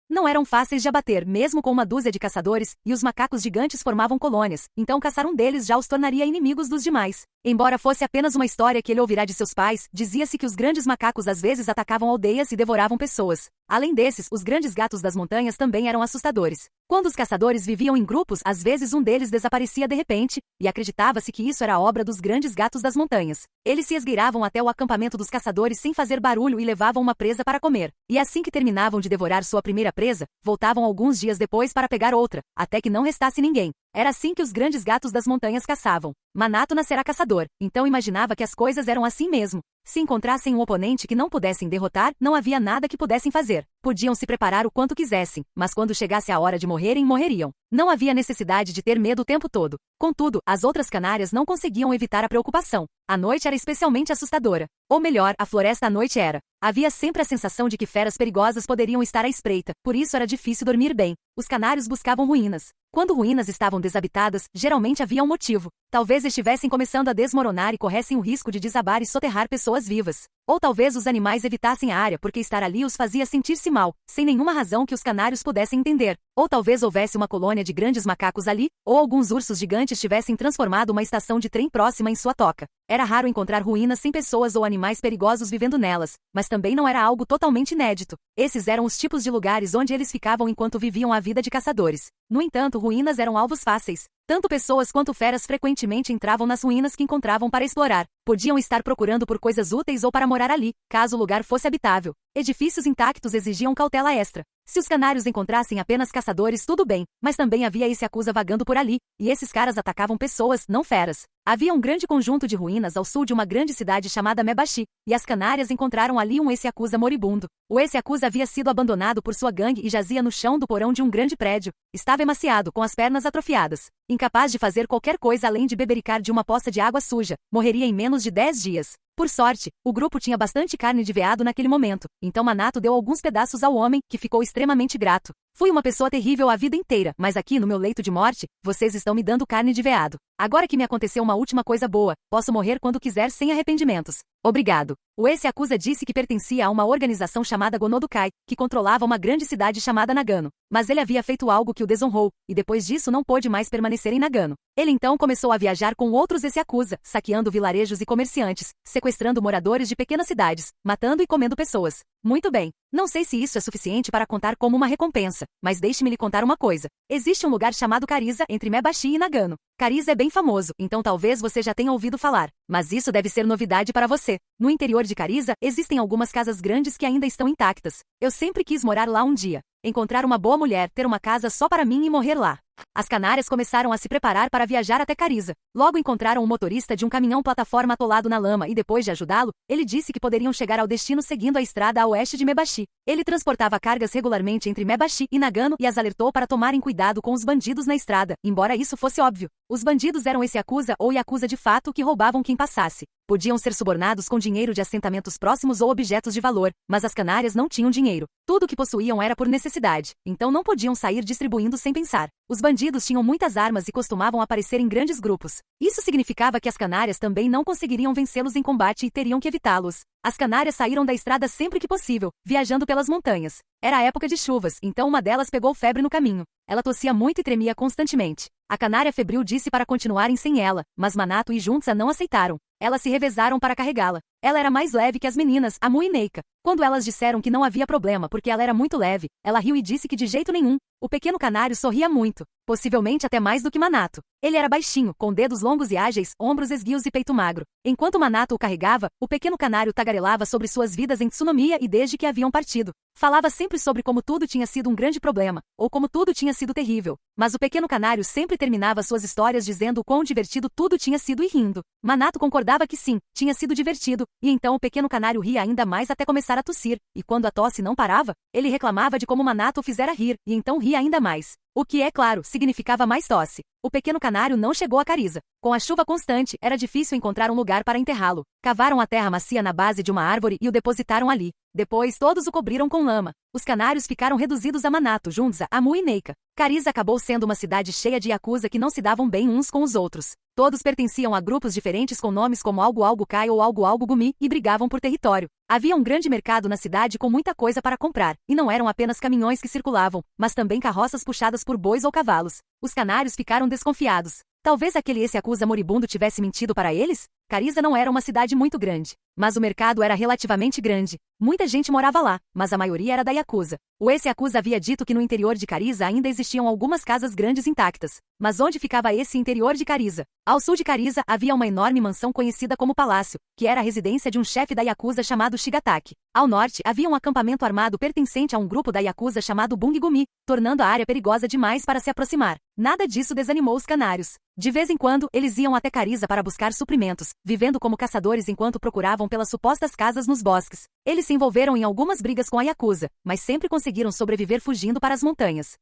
Não eram fáceis de abater, mesmo com uma dúzia de caçadores, e os macacos gigantes formavam colônias, então caçar um deles já os tornaria inimigos dos demais. Embora fosse apenas uma história que ele ouvirá de seus pais, dizia-se que os grandes macacos às vezes atacavam aldeias e devoravam pessoas. Além desses, os grandes gatos das montanhas também eram assustadores. Quando os caçadores viviam em grupos, às vezes um deles desaparecia de repente, e acreditava-se que isso era obra dos grandes gatos das montanhas. Eles se esgueiravam até o acampamento dos caçadores sem fazer barulho e levavam uma presa para comer. E assim que terminavam de devorar sua primeira presa, voltavam alguns dias depois para pegar outra, até que não restasse ninguém. Era assim que os grandes gatos das montanhas caçavam. Manato nascerá caçador, então imaginava que as coisas eram assim mesmo. Se encontrassem um oponente que não pudessem derrotar, não havia nada que pudessem fazer. Podiam se preparar o quanto quisessem, mas quando chegasse a hora de morrerem, morreriam. Não havia necessidade de ter medo o tempo todo. Contudo, as outras canárias não conseguiam evitar a preocupação. A noite era especialmente assustadora. Ou melhor, a floresta à noite era. Havia sempre a sensação de que feras perigosas poderiam estar à espreita, por isso era difícil dormir bem. Os canários buscavam ruínas. Quando ruínas estavam desabitadas, geralmente havia um motivo. Talvez estivessem começando a desmoronar e corressem o risco de desabar e soterrar pessoas vivas. Ou talvez os animais evitassem a área porque estar ali os fazia sentir-se mal, sem nenhuma razão que os canários pudessem entender. Ou talvez houvesse uma colônia de grandes macacos ali, ou alguns ursos gigantes tivessem transformado uma estação de trem próxima em sua toca. Era raro encontrar ruínas sem pessoas ou animais perigosos vivendo nelas, mas também não era algo totalmente inédito. Esses eram os tipos de lugares onde eles ficavam enquanto viviam a vida de caçadores. No entanto, ruínas eram alvos fáceis. Tanto pessoas quanto feras frequentemente entravam nas ruínas que encontravam para explorar. Podiam estar procurando por coisas úteis ou para morar ali, caso o lugar fosse habitável. Edifícios intactos exigiam cautela extra. Se os canários encontrassem apenas caçadores, tudo bem, mas também havia esse acusa vagando por ali, e esses caras atacavam pessoas, não feras. Havia um grande conjunto de ruínas ao sul de uma grande cidade chamada Mebashi, e as canárias encontraram ali um esse acusa moribundo. O esse acusa havia sido abandonado por sua gangue e jazia no chão do porão de um grande prédio. Estava emaciado, com as pernas atrofiadas. Incapaz de fazer qualquer coisa além de bebericar de uma poça de água suja, morreria em menos de 10 dias. Por sorte, o grupo tinha bastante carne de veado naquele momento, então Manato deu alguns pedaços ao homem, que ficou extremamente grato. Fui uma pessoa terrível a vida inteira, mas aqui no meu leito de morte, vocês estão me dando carne de veado. Agora que me aconteceu uma última coisa boa, posso morrer quando quiser sem arrependimentos. Obrigado. O esse acusa disse que pertencia a uma organização chamada Gonodukai, que controlava uma grande cidade chamada Nagano. Mas ele havia feito algo que o desonrou, e depois disso não pôde mais permanecer em Nagano. Ele então começou a viajar com outros esse acusa, saqueando vilarejos e comerciantes, sequestrando moradores de pequenas cidades, matando e comendo pessoas. Muito bem. Não sei se isso é suficiente para contar como uma recompensa, mas deixe-me lhe contar uma coisa. Existe um lugar chamado Kariza entre Mebashi e Nagano. Kariza é bem famoso, então talvez você já tenha ouvido falar, mas isso deve ser novidade para você. No interior de Kariza, existem algumas casas grandes que ainda estão intactas. Eu sempre quis morar lá um dia. Encontrar uma boa mulher, ter uma casa só para mim e morrer lá. As canárias começaram a se preparar para viajar até Kariza. Logo encontraram um motorista de um caminhão-plataforma atolado na lama e depois de ajudá-lo, ele disse que poderiam chegar ao destino seguindo a estrada a oeste de Mebashi. Ele transportava cargas regularmente entre Mebashi e Nagano e as alertou para tomarem cuidado com os bandidos na estrada, embora isso fosse óbvio. Os bandidos eram esse acusa ou yakuza de fato que roubavam quem passasse. Podiam ser subornados com dinheiro de assentamentos próximos ou objetos de valor, mas as canárias não tinham dinheiro. Tudo o que possuíam era por necessidade, então não podiam sair distribuindo sem pensar. Os bandidos tinham muitas armas e costumavam aparecer em grandes grupos. Isso significava que as canárias também não conseguiriam vencê-los em combate e teriam que evitá-los. As canárias saíram da estrada sempre que possível, viajando pelas montanhas. Era a época de chuvas, então uma delas pegou febre no caminho. Ela tossia muito e tremia constantemente. A canária febril disse para continuarem sem ela, mas Manato e Juntza não aceitaram. Elas se revezaram para carregá-la. Ela era mais leve que as meninas, Amu e Neika. Quando elas disseram que não havia problema porque ela era muito leve, ela riu e disse que de jeito nenhum. O pequeno canário sorria muito, possivelmente até mais do que Manato. Ele era baixinho, com dedos longos e ágeis, ombros esguios e peito magro. Enquanto Manato o carregava, o pequeno canário tagarelava sobre suas vidas em Tsunomiya e desde que haviam partido. Falava sempre sobre como tudo tinha sido um grande problema, ou como tudo tinha sido terrível. Mas o pequeno canário sempre terminava suas histórias dizendo o quão divertido tudo tinha sido e rindo. Manato concordava que sim, tinha sido divertido, e então o pequeno canário ria ainda mais até começar a tossir, e quando a tosse não parava, ele reclamava de como Manato o fizera rir, e então ria ainda mais. O que, é claro, significava mais tosse. O pequeno canário não chegou a Kariza. Com a chuva constante, era difícil encontrar um lugar para enterrá-lo. Cavaram a terra macia na base de uma árvore e o depositaram ali. Depois, todos o cobriram com lama. Os canários ficaram reduzidos a Manato, Juntza, Amu e Neika. Kariza acabou sendo uma cidade cheia de yakuza que não se davam bem uns com os outros. Todos pertenciam a grupos diferentes com nomes como Algo Kai ou Algo Gumi e brigavam por território. Havia um grande mercado na cidade com muita coisa para comprar, e não eram apenas caminhões que circulavam, mas também carroças puxadas por bois ou cavalos. Os canários ficaram desconfiados. Talvez aquele esse acusa moribundo tivesse mentido para eles? Kariza não era uma cidade muito grande, mas o mercado era relativamente grande. Muita gente morava lá, mas a maioria era da yakuza. O esse acusa havia dito que no interior de Kariza ainda existiam algumas casas grandes intactas. Mas onde ficava esse interior de Kariza? Ao sul de Kariza havia uma enorme mansão conhecida como Palácio, que era a residência de um chefe da yakuza chamado Shigataki. Ao norte havia um acampamento armado pertencente a um grupo da yakuza chamado Bungigumi, tornando a área perigosa demais para se aproximar. Nada disso desanimou os canários. De vez em quando, eles iam até Kariza para buscar suprimentos, vivendo como caçadores enquanto procuravam pelas supostas casas nos bosques. Eles se envolveram em algumas brigas com a Yakuza, mas sempre conseguiram sobreviver fugindo para as montanhas.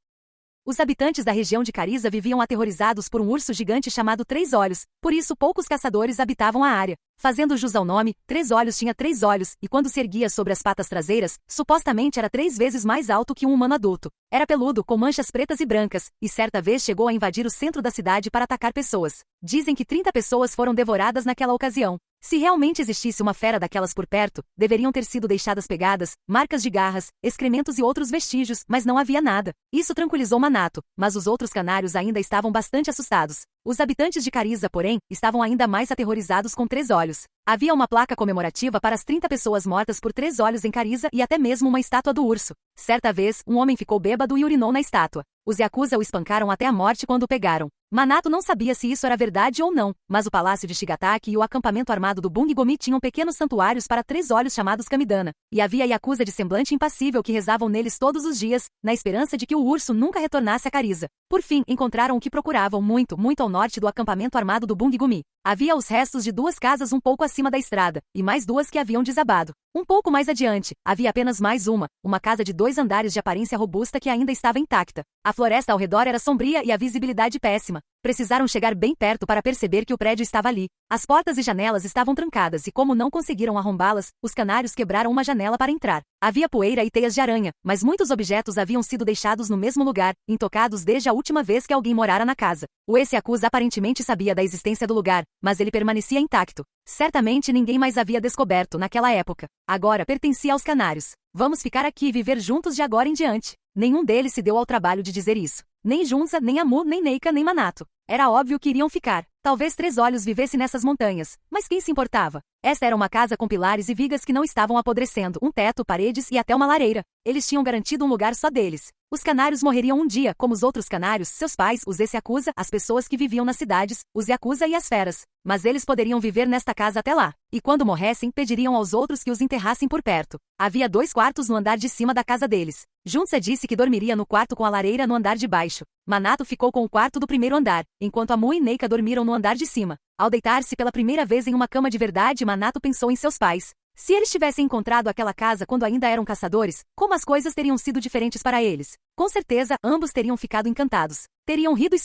Os habitantes da região de Cariza viviam aterrorizados por um urso gigante chamado Três Olhos, por isso poucos caçadores habitavam a área. Fazendo jus ao nome, Três Olhos tinha 3 olhos, e quando se erguia sobre as patas traseiras, supostamente era 3 vezes mais alto que um humano adulto. Era peludo, com manchas pretas e brancas, e certa vez chegou a invadir o centro da cidade para atacar pessoas. Dizem que 30 pessoas foram devoradas naquela ocasião. Se realmente existisse uma fera daquelas por perto, deveriam ter sido deixadas pegadas, marcas de garras, excrementos e outros vestígios, mas não havia nada. Isso tranquilizou Manato, mas os outros canários ainda estavam bastante assustados. Os habitantes de Cariza, porém, estavam ainda mais aterrorizados com 3 olhos. Havia uma placa comemorativa para as 30 pessoas mortas por 3 olhos em Cariza e até mesmo uma estátua do urso. Certa vez, um homem ficou bêbado e urinou na estátua. Os Yakuza o espancaram até a morte quando o pegaram. Manato não sabia se isso era verdade ou não, mas o palácio de Shigataki e o acampamento armado do Bungigomi tinham pequenos santuários para 3 olhos chamados Kamidana, e havia Yakuza de semblante impassível que rezavam neles todos os dias, na esperança de que o urso nunca retornasse a Cariza. Por fim, encontraram o que procuravam muito ao norte do acampamento armado do Bungigomi. Havia os restos de 2 casas um pouco acima da estrada, e mais 2 que haviam desabado. Um pouco mais adiante, havia apenas mais uma casa de 2 andares de aparência robusta que ainda estava intacta. A floresta ao redor era sombria e a visibilidade péssima. Precisaram chegar bem perto para perceber que o prédio estava ali. As portas e janelas estavam trancadas e como não conseguiram arrombá-las, os canários quebraram uma janela para entrar. Havia poeira e teias de aranha, mas muitos objetos haviam sido deixados no mesmo lugar, intocados desde a última vez que alguém morara na casa. O ex-Yakuza aparentemente sabia da existência do lugar, mas ele permanecia intacto. Certamente ninguém mais havia descoberto naquela época. Agora pertencia aos canários. Vamos ficar aqui e viver juntos de agora em diante. Nenhum deles se deu ao trabalho de dizer isso. Nem Junza, nem Amu, nem Neika, nem Manato. Era óbvio que iriam ficar. Talvez 3 olhos vivesse nessas montanhas, mas quem se importava? Esta era uma casa com pilares e vigas que não estavam apodrecendo, um teto, paredes e até uma lareira. Eles tinham garantido um lugar só deles. Os canários morreriam um dia, como os outros canários, seus pais, os ex-Yakuza, as pessoas que viviam nas cidades, os Yakuza e as feras. Mas eles poderiam viver nesta casa até lá. E quando morressem, pediriam aos outros que os enterrassem por perto. Havia 2 quartos no andar de cima da casa deles. Junza disse que dormiria no quarto com a lareira no andar de baixo. Manato ficou com o quarto do primeiro andar, enquanto Amu e Neika dormiram no andar de cima. Ao deitar-se pela primeira vez em uma cama de verdade, Manato pensou em seus pais. Se eles tivessem encontrado aquela casa quando ainda eram caçadores, como as coisas teriam sido diferentes para eles? Com certeza, ambos teriam ficado encantados. Teriam rido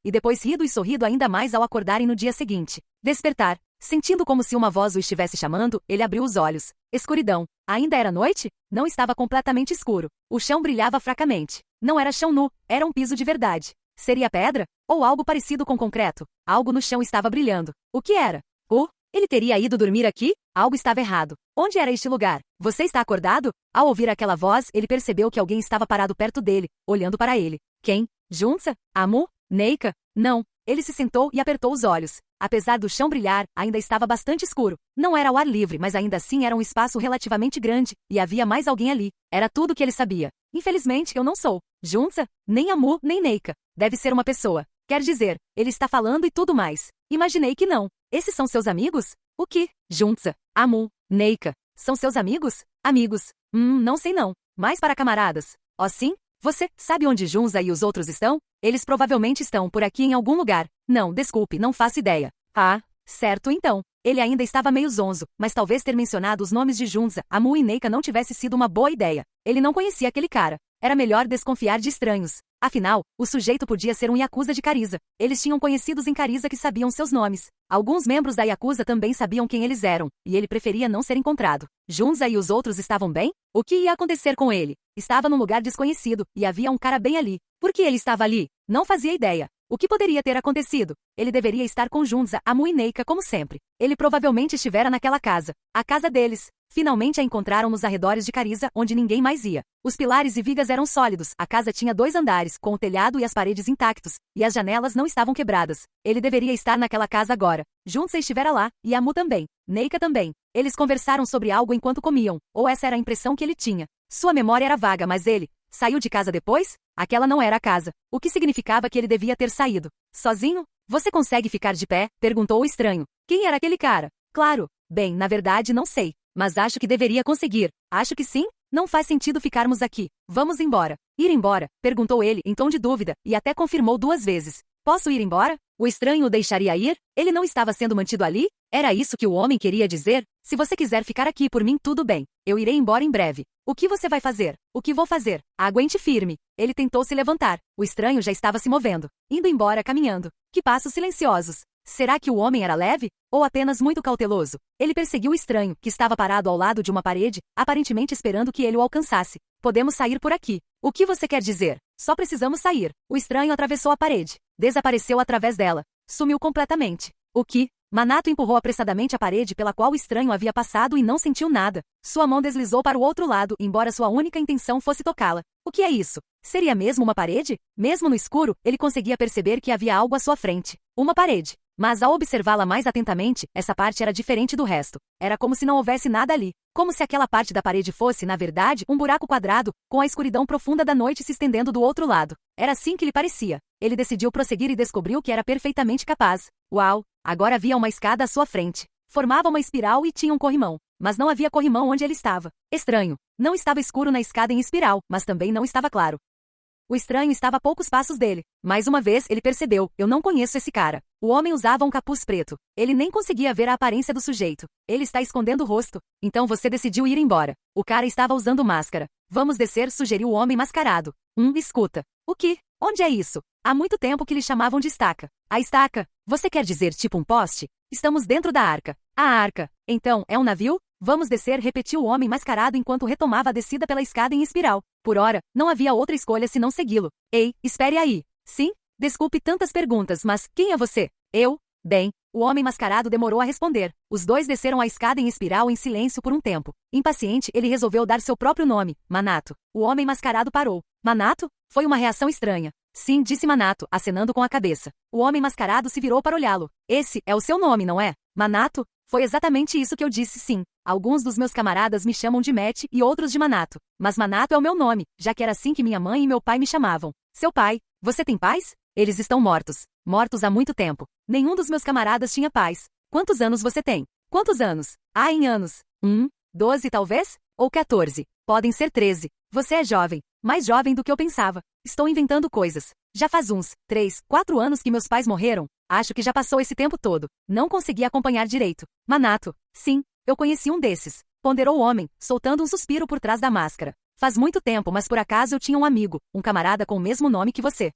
e depois rido e sorrido ainda mais ao acordarem no dia seguinte. Despertar. Sentindo como se uma voz o estivesse chamando, ele abriu os olhos. Escuridão. Ainda era noite? Não estava completamente escuro. O chão brilhava fracamente. Não era chão nu, era um piso de verdade. Seria pedra? Ou algo parecido com concreto? Algo no chão estava brilhando. O que era? Ele teria ido dormir aqui? Algo estava errado. Onde era este lugar? Você está acordado? Ao ouvir aquela voz, ele percebeu que alguém estava parado perto dele, olhando para ele. Quem? Junza? Amu? Neika? Não. Ele se sentou e apertou os olhos. Apesar do chão brilhar, ainda estava bastante escuro. Não era ao ar livre, mas ainda assim era um espaço relativamente grande, e havia mais alguém ali. Era tudo o que ele sabia. Infelizmente, eu não sou Junza, nem Amu, nem Neika. Deve ser uma pessoa. Quer dizer, ele está falando e tudo mais. Imaginei que não. Esses são seus amigos? O que? Junza, Amu, Neika. São seus amigos? Amigos. Não sei não. Mais para camaradas. Oh sim? Você sabe onde Junza e os outros estão? Eles provavelmente estão por aqui em algum lugar. Não, desculpe, não faço ideia. Ah, certo então. Ele ainda estava meio zonzo, mas talvez ter mencionado os nomes de Junza, Amu e Neika não tivesse sido uma boa ideia. Ele não conhecia aquele cara. Era melhor desconfiar de estranhos. Afinal, o sujeito podia ser um Yakuza de Cariza. Eles tinham conhecidos em Cariza que sabiam seus nomes. Alguns membros da Yakuza também sabiam quem eles eram, e ele preferia não ser encontrado. Junza e os outros estavam bem? O que ia acontecer com ele? Estava num lugar desconhecido, e havia um cara bem ali. Por que ele estava ali? Não fazia ideia. O que poderia ter acontecido? Ele deveria estar com Junza, Amu e Neika como sempre. Ele provavelmente estivera naquela casa. A casa deles. Finalmente a encontraram nos arredores de Cariza, onde ninguém mais ia. Os pilares e vigas eram sólidos, a casa tinha 2 andares, com o telhado e as paredes intactos, e as janelas não estavam quebradas. Ele deveria estar naquela casa agora. Junza estivera lá, e Amu também. Neika também. Eles conversaram sobre algo enquanto comiam, ou essa era a impressão que ele tinha. Sua memória era vaga, mas ele saiu de casa depois? Aquela não era a casa, o que significava que ele devia ter saído. Sozinho? Você consegue ficar de pé? Perguntou o estranho. Quem era aquele cara? Claro. Bem, na verdade não sei. Mas acho que deveria conseguir. Acho que sim? Não faz sentido ficarmos aqui. Vamos embora. Ir embora? Perguntou ele, em tom de dúvida, e até confirmou 2 vezes. Posso ir embora? O estranho o deixaria ir? Ele não estava sendo mantido ali? Era isso que o homem queria dizer? Se você quiser ficar aqui por mim, tudo bem. Eu irei embora em breve. O que você vai fazer? O que vou fazer? Aguente firme. Ele tentou se levantar. O estranho já estava se movendo, indo embora caminhando. Que passos silenciosos. Será que o homem era leve? Ou apenas muito cauteloso? Ele perseguiu o estranho, que estava parado ao lado de uma parede, aparentemente esperando que ele o alcançasse. Podemos sair por aqui. O que você quer dizer? Só precisamos sair. O estranho atravessou a parede. Desapareceu através dela. Sumiu completamente. O que? Manato empurrou apressadamente a parede pela qual o estranho havia passado e não sentiu nada. Sua mão deslizou para o outro lado, embora sua única intenção fosse tocá-la. O que é isso? Seria mesmo uma parede? Mesmo no escuro, ele conseguia perceber que havia algo à sua frente. Uma parede. Mas ao observá-la mais atentamente, essa parte era diferente do resto. Era como se não houvesse nada ali. Como se aquela parte da parede fosse, na verdade, um buraco quadrado, com a escuridão profunda da noite se estendendo do outro lado. Era assim que lhe parecia. Ele decidiu prosseguir e descobriu que era perfeitamente capaz. Uau! Agora havia uma escada à sua frente. Formava uma espiral e tinha um corrimão. Mas não havia corrimão onde ele estava. Estranho. Não estava escuro na escada em espiral, mas também não estava claro. O estranho estava a poucos passos dele. Mais uma vez, ele percebeu: eu não conheço esse cara. O homem usava um capuz preto. Ele nem conseguia ver a aparência do sujeito. Ele está escondendo o rosto. Então você decidiu ir embora. O cara estava usando máscara. Vamos descer, sugeriu o homem mascarado. Escuta. O que? Onde é isso? Há muito tempo que lhe chamavam de estaca. A estaca? Você quer dizer tipo um poste? Estamos dentro da arca. A arca. Então, é um navio? Vamos descer, repetiu o homem mascarado enquanto retomava a descida pela escada em espiral. Por ora, não havia outra escolha senão segui-lo. Ei, espere aí. Sim? Desculpe tantas perguntas, mas quem é você? Eu? Bem, o homem mascarado demorou a responder. Os dois desceram a escada em espiral em silêncio por um tempo. Impaciente, ele resolveu dar seu próprio nome, Manato. O homem mascarado parou. Manato? Foi uma reação estranha. Sim, disse Manato, acenando com a cabeça. O homem mascarado se virou para olhá-lo. Esse é o seu nome, não é? Manato? Foi exatamente isso que eu disse, sim. Alguns dos meus camaradas me chamam de Matt e outros de Manato. Mas Manato é o meu nome, já que era assim que minha mãe e meu pai me chamavam. Seu pai? Você tem pais? Eles estão mortos. Mortos há muito tempo. Nenhum dos meus camaradas tinha pais. Quantos anos você tem? Quantos anos? Ah, em anos. 12 talvez? Ou 14. Podem ser 13. Você é jovem. Mais jovem do que eu pensava. Estou inventando coisas. Já faz uns 3, 4 anos que meus pais morreram. Acho que já passou esse tempo todo. Não consegui acompanhar direito. Manato. Sim, eu conheci um desses. Ponderou o homem, soltando um suspiro por trás da máscara. Faz muito tempo, mas por acaso eu tinha um amigo, um camarada com o mesmo nome que você.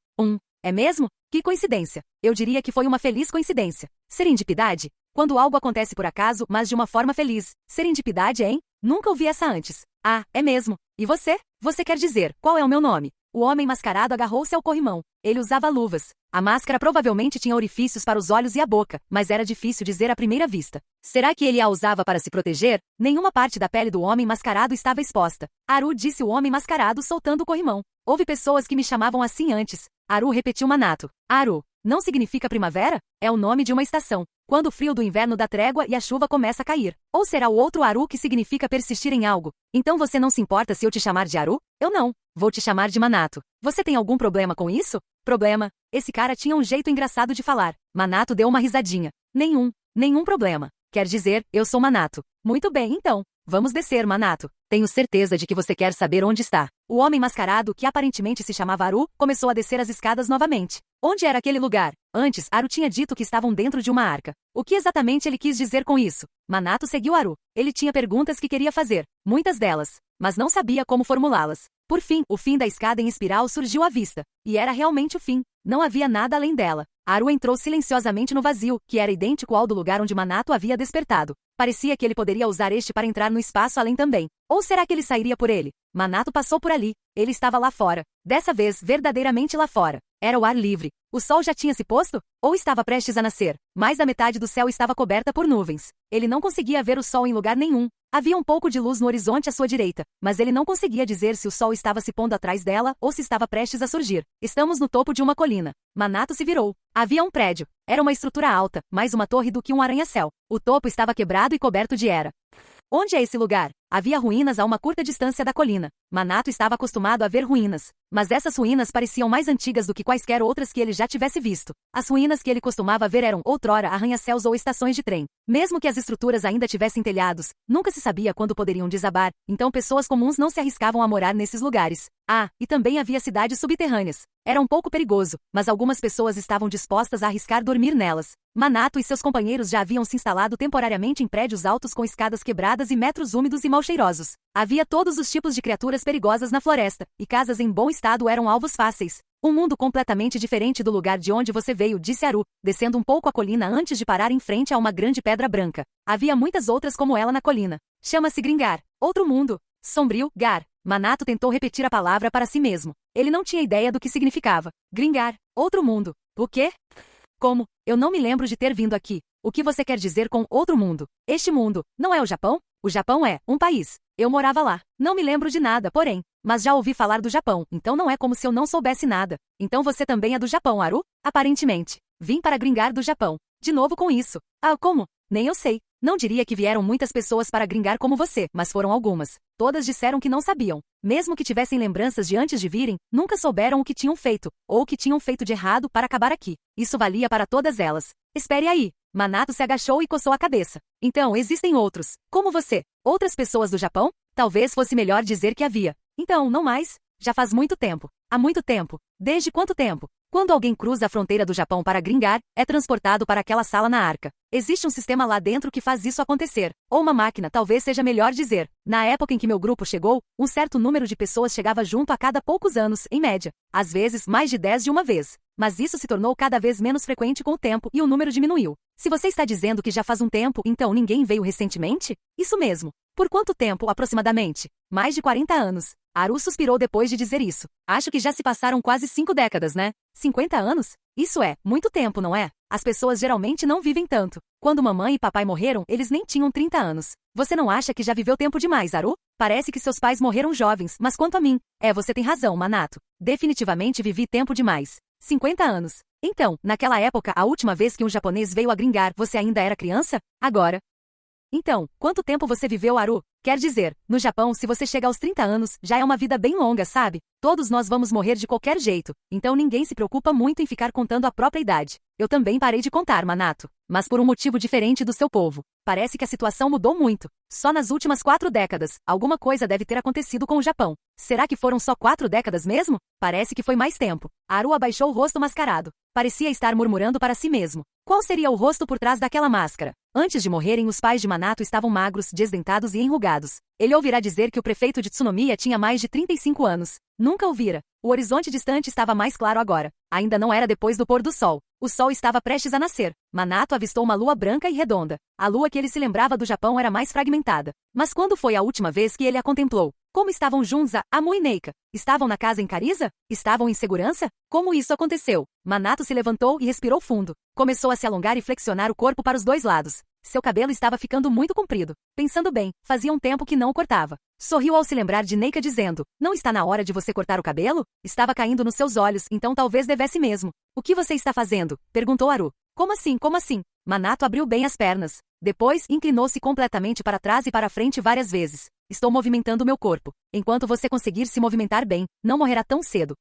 É mesmo? Que coincidência. Eu diria que foi uma feliz coincidência. Serendipidade? Quando algo acontece por acaso, mas de uma forma feliz. Serendipidade, hein? Nunca ouvi essa antes. Ah, é mesmo. E você? Você quer dizer, qual é o meu nome? O homem mascarado agarrou-se ao corrimão. Ele usava luvas. A máscara provavelmente tinha orifícios para os olhos e a boca, mas era difícil dizer à primeira vista. Será que ele a usava para se proteger? Nenhuma parte da pele do homem mascarado estava exposta. Aru, disse o homem mascarado soltando o corrimão. Houve pessoas que me chamavam assim antes. Aru, repetiu Manato. Aru. Não significa primavera? É o nome de uma estação. Quando o frio do inverno dá trégua e a chuva começa a cair. Ou será o outro Aru que significa persistir em algo? Então você não se importa se eu te chamar de Aru? Eu não. Vou te chamar de Manato. Você tem algum problema com isso? Problema? Esse cara tinha um jeito engraçado de falar. Manato deu uma risadinha. Nenhum problema. Quer dizer, eu sou Manato. Muito bem, então. Vamos descer, Manato. Tenho certeza de que você quer saber onde está. O homem mascarado, que aparentemente se chamava Aru, começou a descer as escadas novamente. Onde era aquele lugar? Antes, Aru tinha dito que estavam dentro de uma arca. O que exatamente ele quis dizer com isso? Manato seguiu Aru. Ele tinha perguntas que queria fazer, muitas delas, mas não sabia como formulá-las. Por fim, o fim da escada em espiral surgiu à vista. E era realmente o fim. Não havia nada além dela. Aru entrou silenciosamente no vazio, que era idêntico ao do lugar onde Manato havia despertado. Parecia que ele poderia usar este para entrar no espaço além também. Ou será que ele sairia por ele? Manato passou por ali. Ele estava lá fora. Dessa vez, verdadeiramente lá fora. Era o ar livre. O sol já tinha se posto? Ou estava prestes a nascer? Mais da metade do céu estava coberta por nuvens. Ele não conseguia ver o sol em lugar nenhum. Havia um pouco de luz no horizonte à sua direita, mas ele não conseguia dizer se o sol estava se pondo atrás dela ou se estava prestes a surgir. Estamos no topo de uma colina. Manato se virou. Havia um prédio. Era uma estrutura alta, mais uma torre do que um arranha-céu. O topo estava quebrado e coberto de era. Onde é esse lugar? Havia ruínas a uma curta distância da colina. Manato estava acostumado a ver ruínas. Mas essas ruínas pareciam mais antigas do que quaisquer outras que ele já tivesse visto. As ruínas que ele costumava ver eram, outrora, arranha-céus ou estações de trem. Mesmo que as estruturas ainda tivessem telhados, nunca se sabia quando poderiam desabar, então pessoas comuns não se arriscavam a morar nesses lugares. Ah, e também havia cidades subterrâneas. Era um pouco perigoso, mas algumas pessoas estavam dispostas a arriscar dormir nelas. Manato e seus companheiros já haviam se instalado temporariamente em prédios altos com escadas quebradas e metros úmidos e mal cheirosos. Havia todos os tipos de criaturas perigosas na floresta, e casas em bom estado eram alvos fáceis. Um mundo completamente diferente do lugar de onde você veio, disse Haru, descendo um pouco a colina antes de parar em frente a uma grande pedra branca. Havia muitas outras como ela na colina. Chama-se Gringar. Outro mundo. Sombrio, Gar. Manato tentou repetir a palavra para si mesmo. Ele não tinha ideia do que significava. Gringar. Outro mundo. O quê? Como? Eu não me lembro de ter vindo aqui. O que você quer dizer com outro mundo? Este mundo, não é o Japão? O Japão é um país. Eu morava lá. Não me lembro de nada, porém. Mas já ouvi falar do Japão, então não é como se eu não soubesse nada. Então você também é do Japão, Haru? Aparentemente. Vim para Gringar do Japão. De novo com isso. Ah, como? Nem eu sei. Não diria que vieram muitas pessoas para Gringar como você, mas foram algumas. Todas disseram que não sabiam. Mesmo que tivessem lembranças de antes de virem, nunca souberam o que tinham feito, ou o que tinham feito de errado para acabar aqui. Isso valia para todas elas. Espere aí. Manato se agachou e coçou a cabeça. Então, existem outros. Como você. Outras pessoas do Japão? Talvez fosse melhor dizer que havia. Então, não mais. Já faz muito tempo. Há muito tempo. Desde quanto tempo? Quando alguém cruza a fronteira do Japão para Gringar, é transportado para aquela sala na arca. Existe um sistema lá dentro que faz isso acontecer. Ou uma máquina, talvez seja melhor dizer. Na época em que meu grupo chegou, um certo número de pessoas chegava junto a cada poucos anos, em média. Às vezes, mais de 10 de uma vez. Mas isso se tornou cada vez menos frequente com o tempo e o número diminuiu. Se você está dizendo que já faz um tempo, então ninguém veio recentemente? Isso mesmo. Por quanto tempo, aproximadamente? Mais de 40 anos. Haru suspirou depois de dizer isso. Acho que já se passaram quase 5 décadas, né? 50 anos? Isso é, muito tempo, não é? As pessoas geralmente não vivem tanto. Quando mamãe e papai morreram, eles nem tinham 30 anos. Você não acha que já viveu tempo demais, Haru? Parece que seus pais morreram jovens, mas quanto a mim... você tem razão, Manato. Definitivamente vivi tempo demais. 50 anos. Então, naquela época, a última vez que um japonês veio a Gringar, você ainda era criança? Agora... Então, quanto tempo você viveu, Haru? Quer dizer, no Japão, se você chega aos 30 anos, já é uma vida bem longa, sabe? Todos nós vamos morrer de qualquer jeito, então ninguém se preocupa muito em ficar contando a própria idade. Eu também parei de contar, Manato. Mas por um motivo diferente do seu povo. Parece que a situação mudou muito. Só nas últimas 4 décadas, alguma coisa deve ter acontecido com o Japão. Será que foram só 4 décadas mesmo? Parece que foi mais tempo. Haru abaixou o rosto mascarado. Parecia estar murmurando para si mesmo. Qual seria o rosto por trás daquela máscara? Antes de morrerem, os pais de Manato estavam magros, desdentados e enrugados. Ele ouvirá dizer que o prefeito de Tsunomiya tinha mais de 35 anos. Nunca ouvira. O horizonte distante estava mais claro agora. Ainda não era depois do pôr do sol. O sol estava prestes a nascer. Manato avistou uma lua branca e redonda. A lua que ele se lembrava do Japão era mais fragmentada. Mas quando foi a última vez que ele a contemplou? Como estavam Junza, Amu e Neika? Estavam na casa em Kariza? Estavam em segurança? Como isso aconteceu? Manato se levantou e respirou fundo. Começou a se alongar e flexionar o corpo para os dois lados. Seu cabelo estava ficando muito comprido. Pensando bem, fazia um tempo que não o cortava. Sorriu ao se lembrar de Neika dizendo, não está na hora de você cortar o cabelo? Estava caindo nos seus olhos, então talvez devesse mesmo. O que você está fazendo? Perguntou Haru. Como assim, como assim? Manato abriu bem as pernas. Depois, inclinou-se completamente para trás e para frente várias vezes. Estou movimentando meu corpo. Enquanto você conseguir se movimentar bem, não morrerá tão cedo.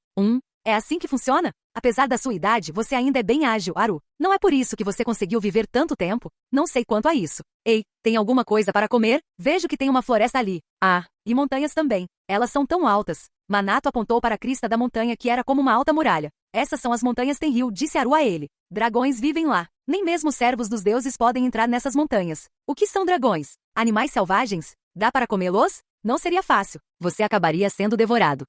É assim que funciona? Apesar da sua idade, você ainda é bem ágil, Haru. Não é por isso que você conseguiu viver tanto tempo? Não sei quanto a isso. Ei, tem alguma coisa para comer? Vejo que tem uma floresta ali. Ah, e montanhas também. Elas são tão altas. Manato apontou para a crista da montanha que era como uma alta muralha. Essas são as montanhas Tenryū, disse Haru a ele. Dragões vivem lá. Nem mesmo os servos dos deuses podem entrar nessas montanhas. O que são dragões? Animais selvagens? Dá para comê-los? Não seria fácil. Você acabaria sendo devorado.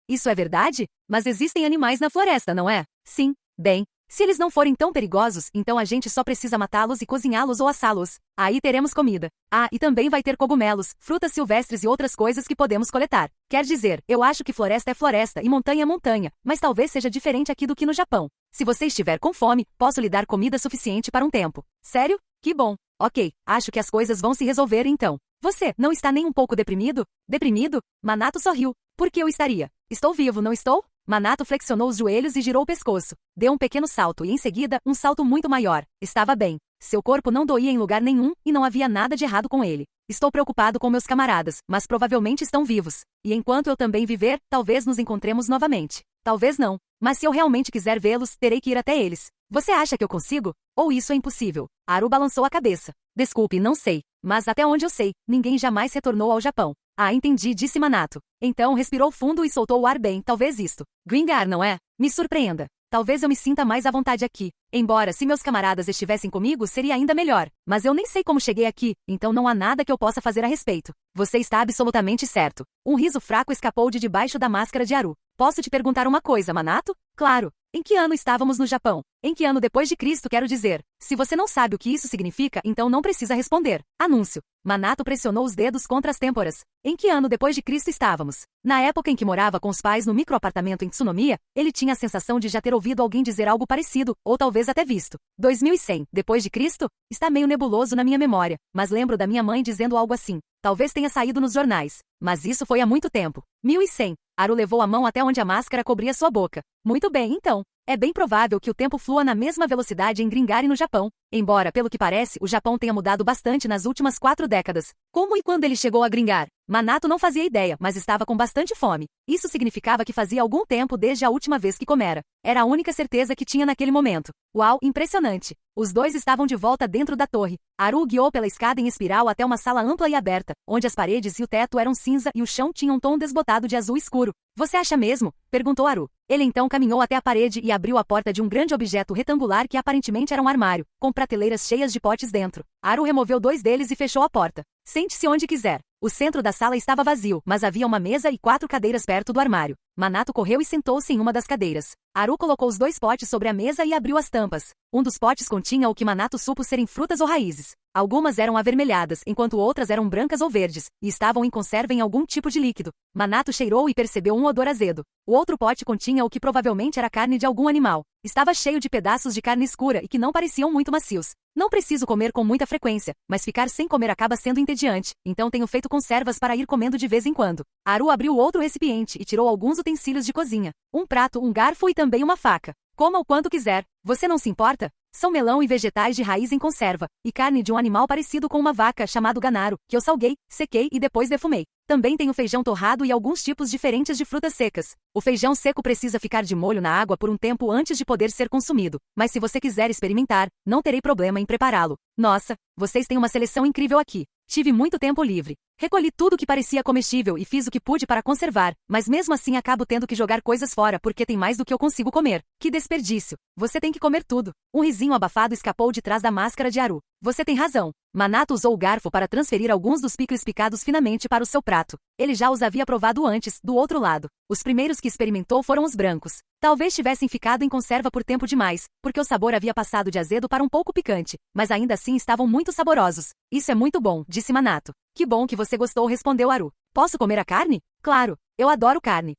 Isso é verdade? Mas existem animais na floresta, não é? Sim. Bem, se eles não forem tão perigosos, então a gente só precisa matá-los e cozinhá-los ou assá-los. Aí teremos comida. Ah, e também vai ter cogumelos, frutas silvestres e outras coisas que podemos coletar. Quer dizer, eu acho que floresta é floresta e montanha é montanha, mas talvez seja diferente aqui do que no Japão. Se você estiver com fome, posso lhe dar comida suficiente para um tempo. Sério? Que bom. Ok, acho que as coisas vão se resolver então. Você não está nem um pouco deprimido? Deprimido? Manato sorriu. Por que eu estaria? Estou vivo, não estou? Manato flexionou os joelhos e girou o pescoço. Deu um pequeno salto e, em seguida, um salto muito maior. Estava bem. Seu corpo não doía em lugar nenhum e não havia nada de errado com ele. Estou preocupado com meus camaradas, mas provavelmente estão vivos. E enquanto eu também viver, talvez nos encontremos novamente. Talvez não. Mas se eu realmente quiser vê-los, terei que ir até eles. Você acha que eu consigo? Ou isso é impossível? Haru balançou a cabeça. Desculpe, não sei. Mas até onde eu sei, ninguém jamais retornou ao Japão. Ah, entendi, disse Minato. Então respirou fundo e soltou o ar bem, talvez isto. Gringar, não é? Me surpreenda. Talvez eu me sinta mais à vontade aqui. Embora, se meus camaradas estivessem comigo, seria ainda melhor. Mas eu nem sei como cheguei aqui, então não há nada que eu possa fazer a respeito. Você está absolutamente certo. Um riso fraco escapou de debaixo da máscara de Haru. Posso te perguntar uma coisa, Minato? Claro. Em que ano estávamos no Japão? Em que ano depois de Cristo, quero dizer? Se você não sabe o que isso significa, então não precisa responder. Anúncio. Minato pressionou os dedos contra as têmporas. Em que ano depois de Cristo estávamos? Na época em que morava com os pais no microapartamento em Tsunomiya, ele tinha a sensação de já ter ouvido alguém dizer algo parecido, ou talvez até visto. 2100, depois de Cristo? Está meio nebuloso na minha memória, mas lembro da minha mãe dizendo algo assim. Talvez tenha saído nos jornais. Mas isso foi há muito tempo. 1100. Haru levou a mão até onde a máscara cobria sua boca. Muito bem, então. É bem provável que o tempo flua na mesma velocidade em Gringar e no Japão. Embora, pelo que parece, o Japão tenha mudado bastante nas últimas 4 décadas. Como e quando ele chegou a Gringar? Minato não fazia ideia, mas estava com bastante fome. Isso significava que fazia algum tempo desde a última vez que comera. Era a única certeza que tinha naquele momento. Uau, impressionante! Os dois estavam de volta dentro da torre. Haru guiou pela escada em espiral até uma sala ampla e aberta, onde as paredes e o teto eram cinza e o chão tinha um tom desbotado de azul escuro. Você acha mesmo? Perguntou Haru. Ele então caminhou até a parede e abriu a porta de um grande objeto retangular que aparentemente era um armário, com prateleiras cheias de potes dentro. Haru removeu 2 deles e fechou a porta. Sente-se onde quiser. O centro da sala estava vazio, mas havia uma mesa e 4 cadeiras perto do armário. Minato correu e sentou-se em uma das cadeiras. Haru colocou os 2 potes sobre a mesa e abriu as tampas. Um dos potes continha o que Minato supo serem frutas ou raízes. Algumas eram avermelhadas, enquanto outras eram brancas ou verdes, e estavam em conserva em algum tipo de líquido. Minato cheirou e percebeu um odor azedo. O outro pote continha o que provavelmente era carne de algum animal. Estava cheio de pedaços de carne escura e que não pareciam muito macios. Não preciso comer com muita frequência, mas ficar sem comer acaba sendo entediante, então tenho feito conservas para ir comendo de vez em quando. Haru abriu outro recipiente e tirou alguns utensílios de cozinha. Um prato, um garfo e também uma faca. Coma o quanto quiser. Você não se importa? São melão e vegetais de raiz em conserva, e carne de um animal parecido com uma vaca chamado ganaro, que eu salguei, sequei e depois defumei. Também tenho feijão torrado e alguns tipos diferentes de frutas secas. O feijão seco precisa ficar de molho na água por um tempo antes de poder ser consumido, mas se você quiser experimentar, não terei problema em prepará-lo. Nossa, vocês têm uma seleção incrível aqui. Tive muito tempo livre. Recolhi tudo que parecia comestível e fiz o que pude para conservar, mas mesmo assim acabo tendo que jogar coisas fora porque tem mais do que eu consigo comer. Que desperdício. Você tem que comer tudo. Um risinho abafado escapou de trás da máscara de Haru. Você tem razão. Minato usou o garfo para transferir alguns dos picles picados finamente para o seu prato. Ele já os havia provado antes, do outro lado. Os primeiros que experimentou foram os brancos. Talvez tivessem ficado em conserva por tempo demais, porque o sabor havia passado de azedo para um pouco picante, mas ainda assim estavam muito saborosos. Isso é muito bom, disse Minato. Que bom que você gostou, respondeu Haru. Posso comer a carne? Claro, eu adoro carne.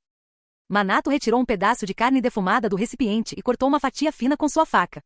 Minato retirou um pedaço de carne defumada do recipiente e cortou uma fatia fina com sua faca.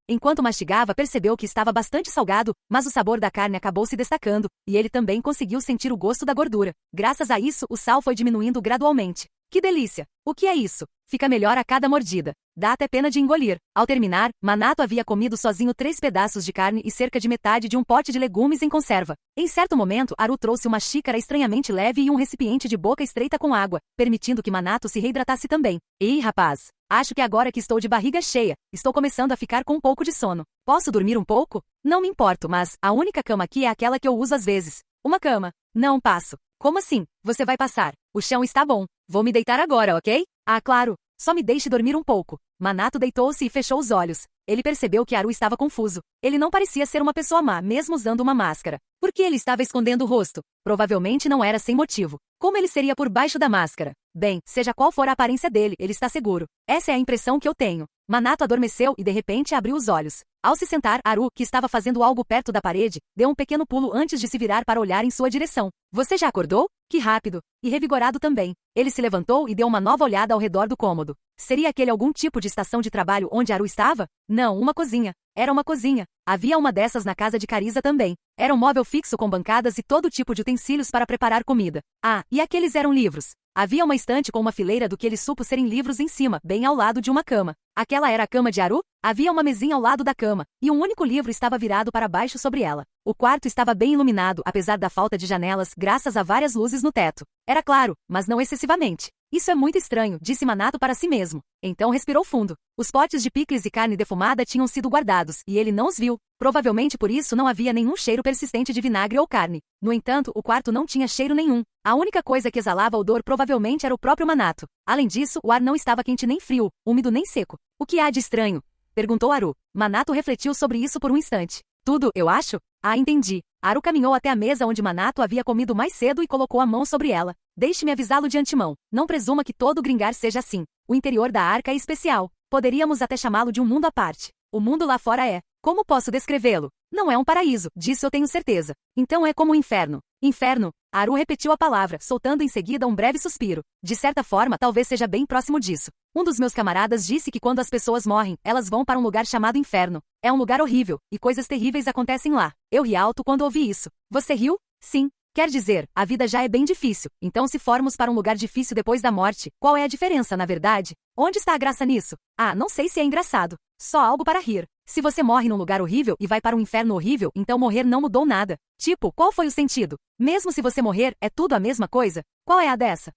Enquanto mastigava, percebeu que estava bastante salgado, mas o sabor da carne acabou se destacando, e ele também conseguiu sentir o gosto da gordura. Graças a isso, o sal foi diminuindo gradualmente. Que delícia! O que é isso? Fica melhor a cada mordida. Dá até pena de engolir. Ao terminar, Minato havia comido sozinho 3 pedaços de carne e cerca de metade de um pote de legumes em conserva. Em certo momento, Haru trouxe uma xícara estranhamente leve e um recipiente de boca estreita com água, permitindo que Minato se reidratasse também. Ei, rapaz! Acho que agora que estou de barriga cheia, estou começando a ficar com um pouco de sono. Posso dormir um pouco? Não me importo, mas a única cama aqui é aquela que eu uso às vezes. Uma cama. Não passo. Como assim? Você vai passar. O chão está bom. Vou me deitar agora, ok? Ah, claro. Só me deixe dormir um pouco. Minato deitou-se e fechou os olhos. Ele percebeu que Haru estava confuso. Ele não parecia ser uma pessoa má, mesmo usando uma máscara. Por que ele estava escondendo o rosto? Provavelmente não era sem motivo. Como ele seria por baixo da máscara? Bem, seja qual for a aparência dele, ele está seguro. Essa é a impressão que eu tenho. Minato adormeceu e de repente abriu os olhos. Ao se sentar, Haru, que estava fazendo algo perto da parede, deu um pequeno pulo antes de se virar para olhar em sua direção. Você já acordou? Que rápido! E revigorado também. Ele se levantou e deu uma nova olhada ao redor do cômodo. Seria aquele algum tipo de estação de trabalho onde Haru estava? Não, uma cozinha. Era uma cozinha. Havia uma dessas na casa de Carisa também. Era um móvel fixo com bancadas e todo tipo de utensílios para preparar comida. Ah, e aqueles eram livros. Havia uma estante com uma fileira do que ele supo serem livros em cima, bem ao lado de uma cama. Aquela era a cama de Haru? Havia uma mesinha ao lado da cama, e um único livro estava virado para baixo sobre ela. O quarto estava bem iluminado, apesar da falta de janelas, graças a várias luzes no teto. Era claro, mas não excessivamente. Isso é muito estranho, disse Manato para si mesmo. Então respirou fundo. Os potes de picles e carne defumada tinham sido guardados, e ele não os viu. Provavelmente por isso não havia nenhum cheiro persistente de vinagre ou carne. No entanto, o quarto não tinha cheiro nenhum. A única coisa que exalava odor provavelmente era o próprio Manato. Além disso, o ar não estava quente nem frio, úmido nem seco. O que há de estranho? Perguntou Haru. Manato refletiu sobre isso por um instante. Tudo, eu acho? Ah, entendi. Haru caminhou até a mesa onde Manato havia comido mais cedo e colocou a mão sobre ela. Deixe-me avisá-lo de antemão. Não presuma que todo Gringar seja assim. O interior da arca é especial. Poderíamos até chamá-lo de um mundo à parte. O mundo lá fora é. Como posso descrevê-lo? Não é um paraíso, disso eu tenho certeza. Então é como o inferno. Inferno? Haru repetiu a palavra, soltando em seguida um breve suspiro. De certa forma, talvez seja bem próximo disso. Um dos meus camaradas disse que quando as pessoas morrem, elas vão para um lugar chamado inferno. É um lugar horrível, e coisas terríveis acontecem lá. Eu ri alto quando ouvi isso. Você riu? Sim. Quer dizer, a vida já é bem difícil, então se formos para um lugar difícil depois da morte, qual é a diferença, na verdade? Onde está a graça nisso? Ah, não sei se é engraçado. Só algo para rir. Se você morre num lugar horrível e vai para um inferno horrível, então morrer não mudou nada. Tipo, qual foi o sentido? Mesmo se você morrer, é tudo a mesma coisa? Qual é a dessa?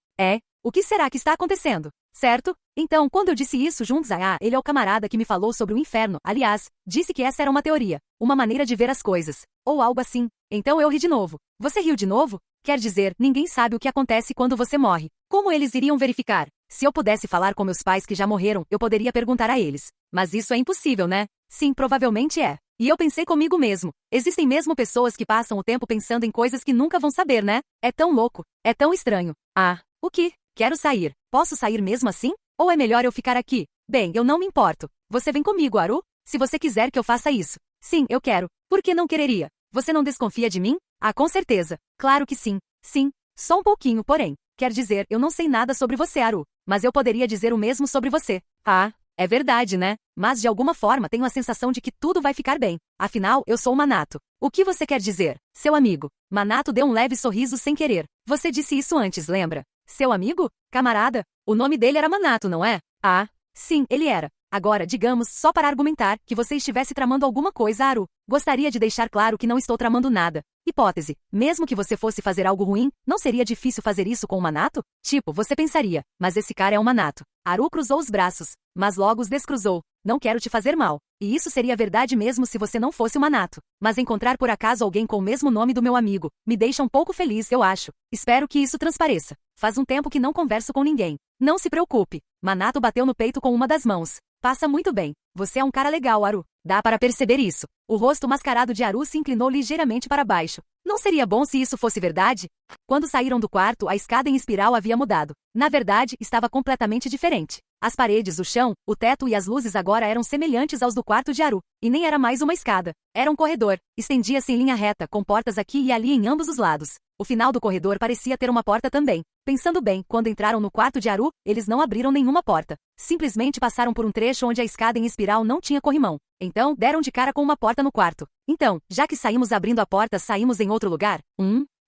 O que será que está acontecendo? Certo? Então, quando eu disse isso juntos ele é o camarada que me falou sobre o inferno, aliás, disse que essa era uma teoria, uma maneira de ver as coisas, ou algo assim. Então eu ri de novo. Você riu de novo? Quer dizer, ninguém sabe o que acontece quando você morre. Como eles iriam verificar? Se eu pudesse falar com meus pais que já morreram, eu poderia perguntar a eles. Mas isso é impossível, né? Sim, provavelmente é. E eu pensei comigo mesmo. Existem mesmo pessoas que passam o tempo pensando em coisas que nunca vão saber, né? É tão louco. É tão estranho. Ah, o que? Quero sair. Posso sair mesmo assim? Ou é melhor eu ficar aqui? Bem, eu não me importo. Você vem comigo, Haru? Se você quiser que eu faça isso. Sim, eu quero. Por que não quereria? Você não desconfia de mim? Ah, com certeza. Claro que sim. Sim. Só um pouquinho, porém. Quer dizer, eu não sei nada sobre você, Haru. Mas eu poderia dizer o mesmo sobre você. Ah, é verdade, né? Mas de alguma forma tenho a sensação de que tudo vai ficar bem. Afinal, eu sou o Manato. O que você quer dizer? Seu amigo. Manato deu um leve sorriso sem querer. Você disse isso antes, lembra? Seu amigo? Camarada? O nome dele era Manato, não é? Ah, sim, ele era. Agora, digamos, só para argumentar, que você estivesse tramando alguma coisa, Haru. Gostaria de deixar claro que não estou tramando nada. Hipótese. Mesmo que você fosse fazer algo ruim, não seria difícil fazer isso com o Manato? Tipo, você pensaria, mas esse cara é um Manato. Haru cruzou os braços, mas logo os descruzou. Não quero te fazer mal. E isso seria verdade mesmo se você não fosse o Manato. Mas encontrar por acaso alguém com o mesmo nome do meu amigo, me deixa um pouco feliz, eu acho. Espero que isso transpareça. Faz um tempo que não converso com ninguém. Não se preocupe. Manato bateu no peito com uma das mãos. Passa muito bem. Você é um cara legal, Haru. Dá para perceber isso. O rosto mascarado de Haru se inclinou ligeiramente para baixo. Não seria bom se isso fosse verdade? Quando saíram do quarto, a escada em espiral havia mudado. Na verdade, estava completamente diferente. As paredes, o chão, o teto e as luzes agora eram semelhantes aos do quarto de Haru. E nem era mais uma escada. Era um corredor. Estendia-se em linha reta, com portas aqui e ali em ambos os lados. O final do corredor parecia ter uma porta também. Pensando bem, quando entraram no quarto de Haru, eles não abriram nenhuma porta. Simplesmente passaram por um trecho onde a escada em espiral não tinha corrimão. Então, deram de cara com uma porta no quarto. Então, já que saímos abrindo a porta, saímos em outro lugar?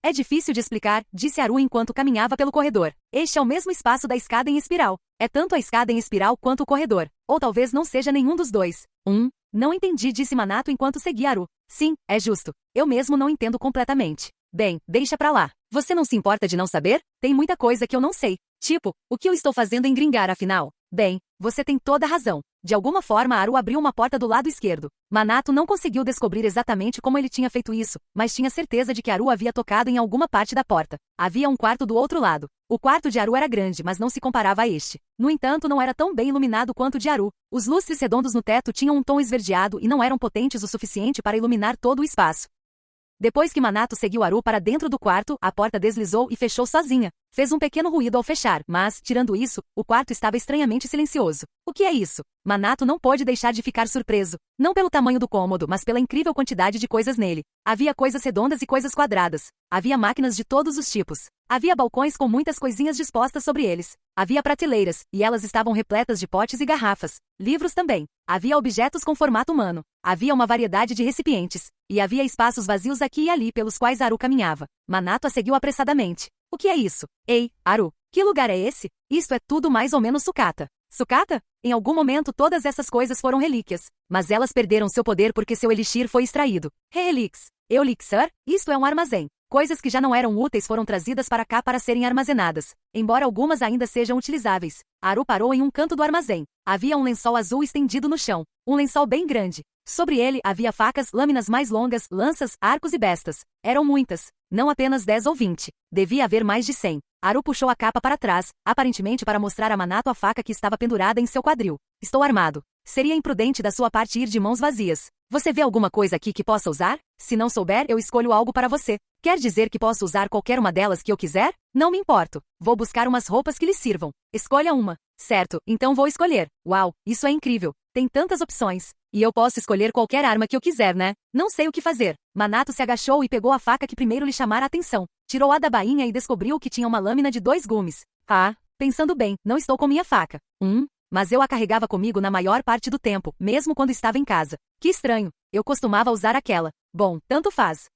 É difícil de explicar, disse Haru enquanto caminhava pelo corredor. Este é o mesmo espaço da escada em espiral. É tanto a escada em espiral quanto o corredor. Ou talvez não seja nenhum dos dois. Não entendi, disse Manato enquanto seguia Haru. Sim, é justo. Eu mesmo não entendo completamente. Bem, deixa pra lá. Você não se importa de não saber? Tem muita coisa que eu não sei. Tipo, o que eu estou fazendo em Gringar, afinal? Bem, você tem toda a razão. De alguma forma, Haru abriu uma porta do lado esquerdo. Manato não conseguiu descobrir exatamente como ele tinha feito isso, mas tinha certeza de que Haru havia tocado em alguma parte da porta. Havia um quarto do outro lado. O quarto de Haru era grande, mas não se comparava a este. No entanto, não era tão bem iluminado quanto o de Haru. Os lustres redondos no teto tinham um tom esverdeado e não eram potentes o suficiente para iluminar todo o espaço. Depois que Manato seguiu Haru para dentro do quarto, a porta deslizou e fechou sozinha. Fez um pequeno ruído ao fechar, mas, tirando isso, o quarto estava estranhamente silencioso. O que é isso? Manato não pôde deixar de ficar surpreso. Não pelo tamanho do cômodo, mas pela incrível quantidade de coisas nele. Havia coisas redondas e coisas quadradas. Havia máquinas de todos os tipos. Havia balcões com muitas coisinhas dispostas sobre eles. Havia prateleiras, e elas estavam repletas de potes e garrafas. Livros também. Havia objetos com formato humano. Havia uma variedade de recipientes. E havia espaços vazios aqui e ali pelos quais Haru caminhava. Manato a seguiu apressadamente. O que é isso? Ei, Haru. Que lugar é esse? Isto é tudo mais ou menos sucata. Sucata? Em algum momento todas essas coisas foram relíquias, mas elas perderam seu poder porque seu elixir foi extraído. Relix. Elixir? Isto é um armazém. Coisas que já não eram úteis foram trazidas para cá para serem armazenadas, embora algumas ainda sejam utilizáveis. Aru parou em um canto do armazém. Havia um lençol azul estendido no chão. Um lençol bem grande. Sobre ele havia facas, lâminas mais longas, lanças, arcos e bestas. Eram muitas. Não apenas 10 ou 20. Devia haver mais de 100. Aru puxou a capa para trás, aparentemente para mostrar a Manato a faca que estava pendurada em seu quadril. Estou armado. Seria imprudente da sua parte ir de mãos vazias. Você vê alguma coisa aqui que possa usar? Se não souber, eu escolho algo para você. Quer dizer que posso usar qualquer uma delas que eu quiser? Não me importo. Vou buscar umas roupas que lhe sirvam. Escolha uma. Certo, então vou escolher. Uau, isso é incrível. Tem tantas opções. E eu posso escolher qualquer arma que eu quiser, né? Não sei o que fazer. Manato se agachou e pegou a faca que primeiro lhe chamara a atenção. Tirou-a da bainha e descobriu que tinha uma lâmina de 2 gumes. Ah, pensando bem, não estou com minha faca. Mas eu a carregava comigo na maior parte do tempo, mesmo quando estava em casa. Que estranho. Eu costumava usar aquela. Bom, tanto faz.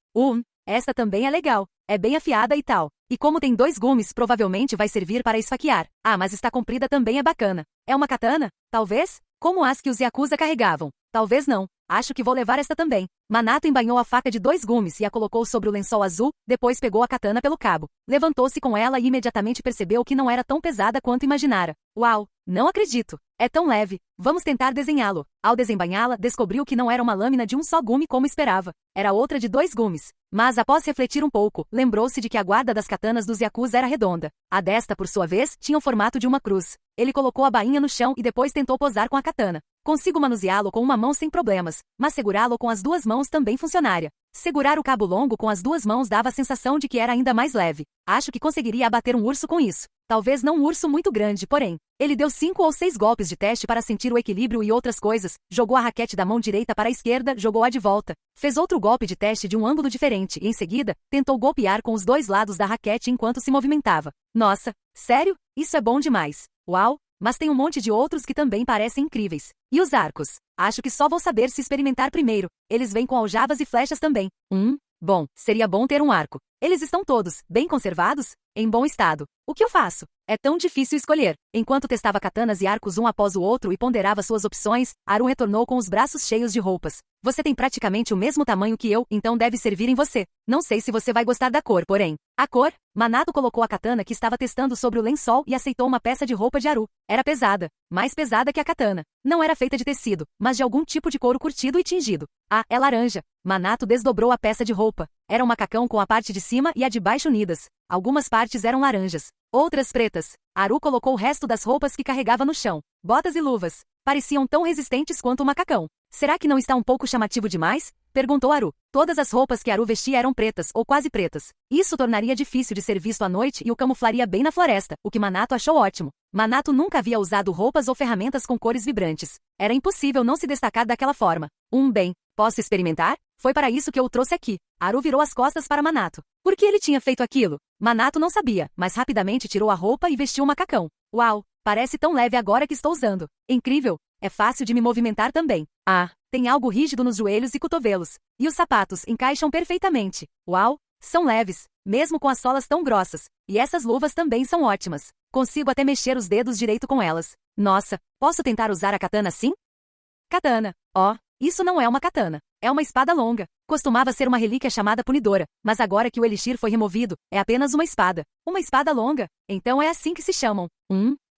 Esta também é legal. É bem afiada e tal. E como tem 2 gumes, provavelmente vai servir para esfaquear. Ah, mas está comprida também é bacana. É uma katana? Talvez? Como as que os Yakuza carregavam. Talvez não. Acho que vou levar esta também. Manato embainhou a faca de 2 gumes e a colocou sobre o lençol azul, depois pegou a katana pelo cabo. Levantou-se com ela e imediatamente percebeu que não era tão pesada quanto imaginara. Uau! Não acredito! É tão leve. Vamos tentar desenhá-lo. Ao desembainhá-la, descobriu que não era uma lâmina de um só gume como esperava. Era outra de 2 gumes. Mas após refletir um pouco, lembrou-se de que a guarda das katanas dos Yakuza era redonda. A desta, por sua vez, tinha o formato de uma cruz. Ele colocou a bainha no chão e depois tentou posar com a katana. Consigo manuseá-lo com uma mão sem problemas, mas segurá-lo com as 2 mãos também funcionaria. Segurar o cabo longo com as 2 mãos dava a sensação de que era ainda mais leve. Acho que conseguiria abater um urso com isso. Talvez não um urso muito grande, porém. Ele deu 5 ou 6 golpes de teste para sentir o equilíbrio e outras coisas, jogou a raquete da mão direita para a esquerda, jogou-a de volta. Fez outro golpe de teste de um ângulo diferente e, em seguida, tentou golpear com os 2 lados da raquete enquanto se movimentava. Nossa, sério? Isso é bom demais. Uau! Mas tem um monte de outros que também parecem incríveis. E os arcos? Acho que só vou saber se experimentar primeiro. Eles vêm com aljavas e flechas também. Bom, seria bom ter um arco. Eles estão todos, bem conservados? Em bom estado. O que eu faço? É tão difícil escolher. Enquanto testava katanas e arcos um após o outro e ponderava suas opções, Aru retornou com os braços cheios de roupas. Você tem praticamente o mesmo tamanho que eu, então deve servir em você. Não sei se você vai gostar da cor, porém. A cor? Manato colocou a katana que estava testando sobre o lençol e aceitou uma peça de roupa de Aru. Era pesada. Mais pesada que a katana. Não era feita de tecido, mas de algum tipo de couro curtido e tingido. Ah, é laranja. Manato desdobrou a peça de roupa. Era um macacão com a parte de cima e a de baixo unidas. Algumas partes eram laranjas, outras pretas. Aru colocou o resto das roupas que carregava no chão. Botas e luvas. Pareciam tão resistentes quanto o macacão. Será que não está um pouco chamativo demais? Perguntou Aru. Todas as roupas que Aru vestia eram pretas, ou quase pretas. Isso tornaria difícil de ser visto à noite e o camuflaria bem na floresta, o que Manato achou ótimo. Manato nunca havia usado roupas ou ferramentas com cores vibrantes. Era impossível não se destacar daquela forma. Bem, posso experimentar? Foi para isso que eu o trouxe aqui. Aru virou as costas para Manato. Por que ele tinha feito aquilo? Manato não sabia, mas rapidamente tirou a roupa e vestiu o macacão. Uau, parece tão leve agora que estou usando. Incrível. É fácil de me movimentar também. Ah, tem algo rígido nos joelhos e cotovelos. E os sapatos encaixam perfeitamente. Uau, são leves, mesmo com as solas tão grossas. E essas luvas também são ótimas. Consigo até mexer os dedos direito com elas. Nossa, posso tentar usar a katana assim? Katana. Isso não é uma katana. É uma espada longa. Costumava ser uma relíquia chamada punidora, mas agora que o elixir foi removido, é apenas uma espada. Uma espada longa. Então é assim que se chamam.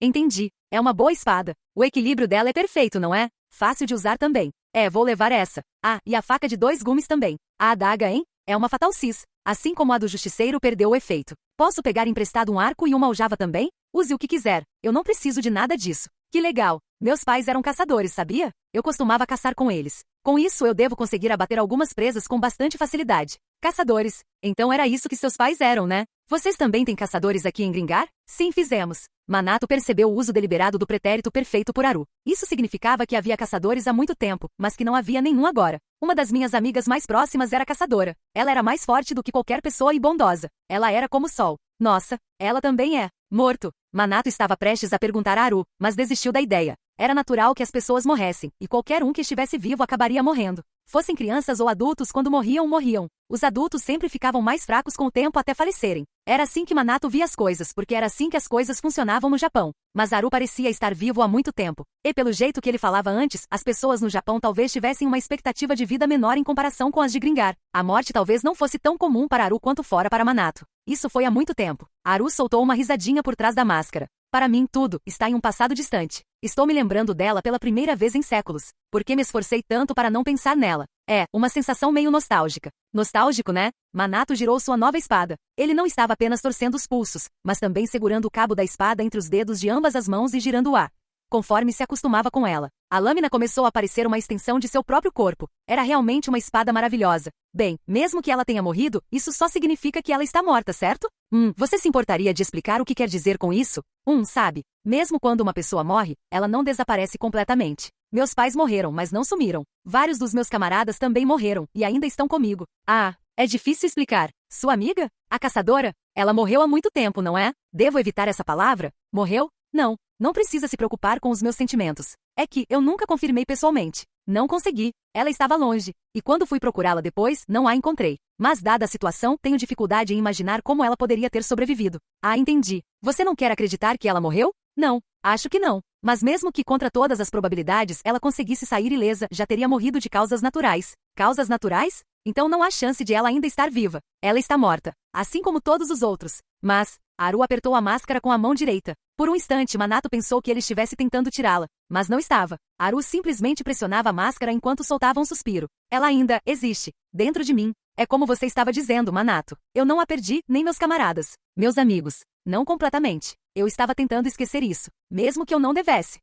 Entendi. É uma boa espada. O equilíbrio dela é perfeito, não é? Fácil de usar também. Vou levar essa. Ah, e a faca de 2 gumes também. A adaga, hein? É uma fatal cis. Assim como a do justiceiro perdeu o efeito. Posso pegar emprestado um arco e uma aljava também? Use o que quiser. Eu não preciso de nada disso. Que legal. Meus pais eram caçadores, sabia? Eu costumava caçar com eles. Com isso eu devo conseguir abater algumas presas com bastante facilidade. Caçadores. Então era isso que seus pais eram, né? Vocês também têm caçadores aqui em Gringar? Sim, fizemos. Manato percebeu o uso deliberado do pretérito perfeito por Aru. Isso significava que havia caçadores há muito tempo, mas que não havia nenhum agora. Uma das minhas amigas mais próximas era caçadora. Ela era mais forte do que qualquer pessoa e bondosa. Ela era como o sol. Nossa, ela também é. Morto. Manato estava prestes a perguntar a Aru, mas desistiu da ideia. Era natural que as pessoas morressem, e qualquer um que estivesse vivo acabaria morrendo. Fossem crianças ou adultos, quando morriam, morriam. Os adultos sempre ficavam mais fracos com o tempo até falecerem. Era assim que Minato via as coisas, porque era assim que as coisas funcionavam no Japão. Mas Haru parecia estar vivo há muito tempo. E pelo jeito que ele falava antes, as pessoas no Japão talvez tivessem uma expectativa de vida menor em comparação com as de Gringar. A morte talvez não fosse tão comum para Haru quanto fora para Minato. Isso foi há muito tempo. Haru soltou uma risadinha por trás da máscara. Para mim, tudo está em um passado distante. Estou me lembrando dela pela primeira vez em séculos. Por que me esforcei tanto para não pensar nela? É, uma sensação meio nostálgica. Nostálgico, né? Minato girou sua nova espada. Ele não estava apenas torcendo os pulsos, mas também segurando o cabo da espada entre os dedos de ambas as mãos e girando o ar. Conforme se acostumava com ela, a lâmina começou a parecer uma extensão de seu próprio corpo. Era realmente uma espada maravilhosa. Bem, mesmo que ela tenha morrido, isso só significa que ela está morta, certo? Você se importaria de explicar o que quer dizer com isso? Sabe, mesmo quando uma pessoa morre, ela não desaparece completamente. Meus pais morreram, mas não sumiram. Vários dos meus camaradas também morreram, e ainda estão comigo. Ah, é difícil explicar. Sua amiga? A caçadora? Ela morreu há muito tempo, não é? Devo evitar essa palavra? Morreu? Não. Não precisa se preocupar com os meus sentimentos. É que eu nunca confirmei pessoalmente. Não consegui. Ela estava longe. E quando fui procurá-la depois, não a encontrei. Mas dada a situação, tenho dificuldade em imaginar como ela poderia ter sobrevivido. Ah, entendi. Você não quer acreditar que ela morreu? Não. Acho que não. Mas mesmo que contra todas as probabilidades ela conseguisse sair ilesa, já teria morrido de causas naturais. Causas naturais? Então não há chance de ela ainda estar viva. Ela está morta. Assim como todos os outros. Mas Haru apertou a máscara com a mão direita. Por um instante, Minato pensou que ele estivesse tentando tirá-la, mas não estava. Haru simplesmente pressionava a máscara enquanto soltava um suspiro. Ela ainda existe, dentro de mim. É como você estava dizendo, Minato. Eu não a perdi, nem meus camaradas. Meus amigos. Não completamente. Eu estava tentando esquecer isso, mesmo que eu não devesse.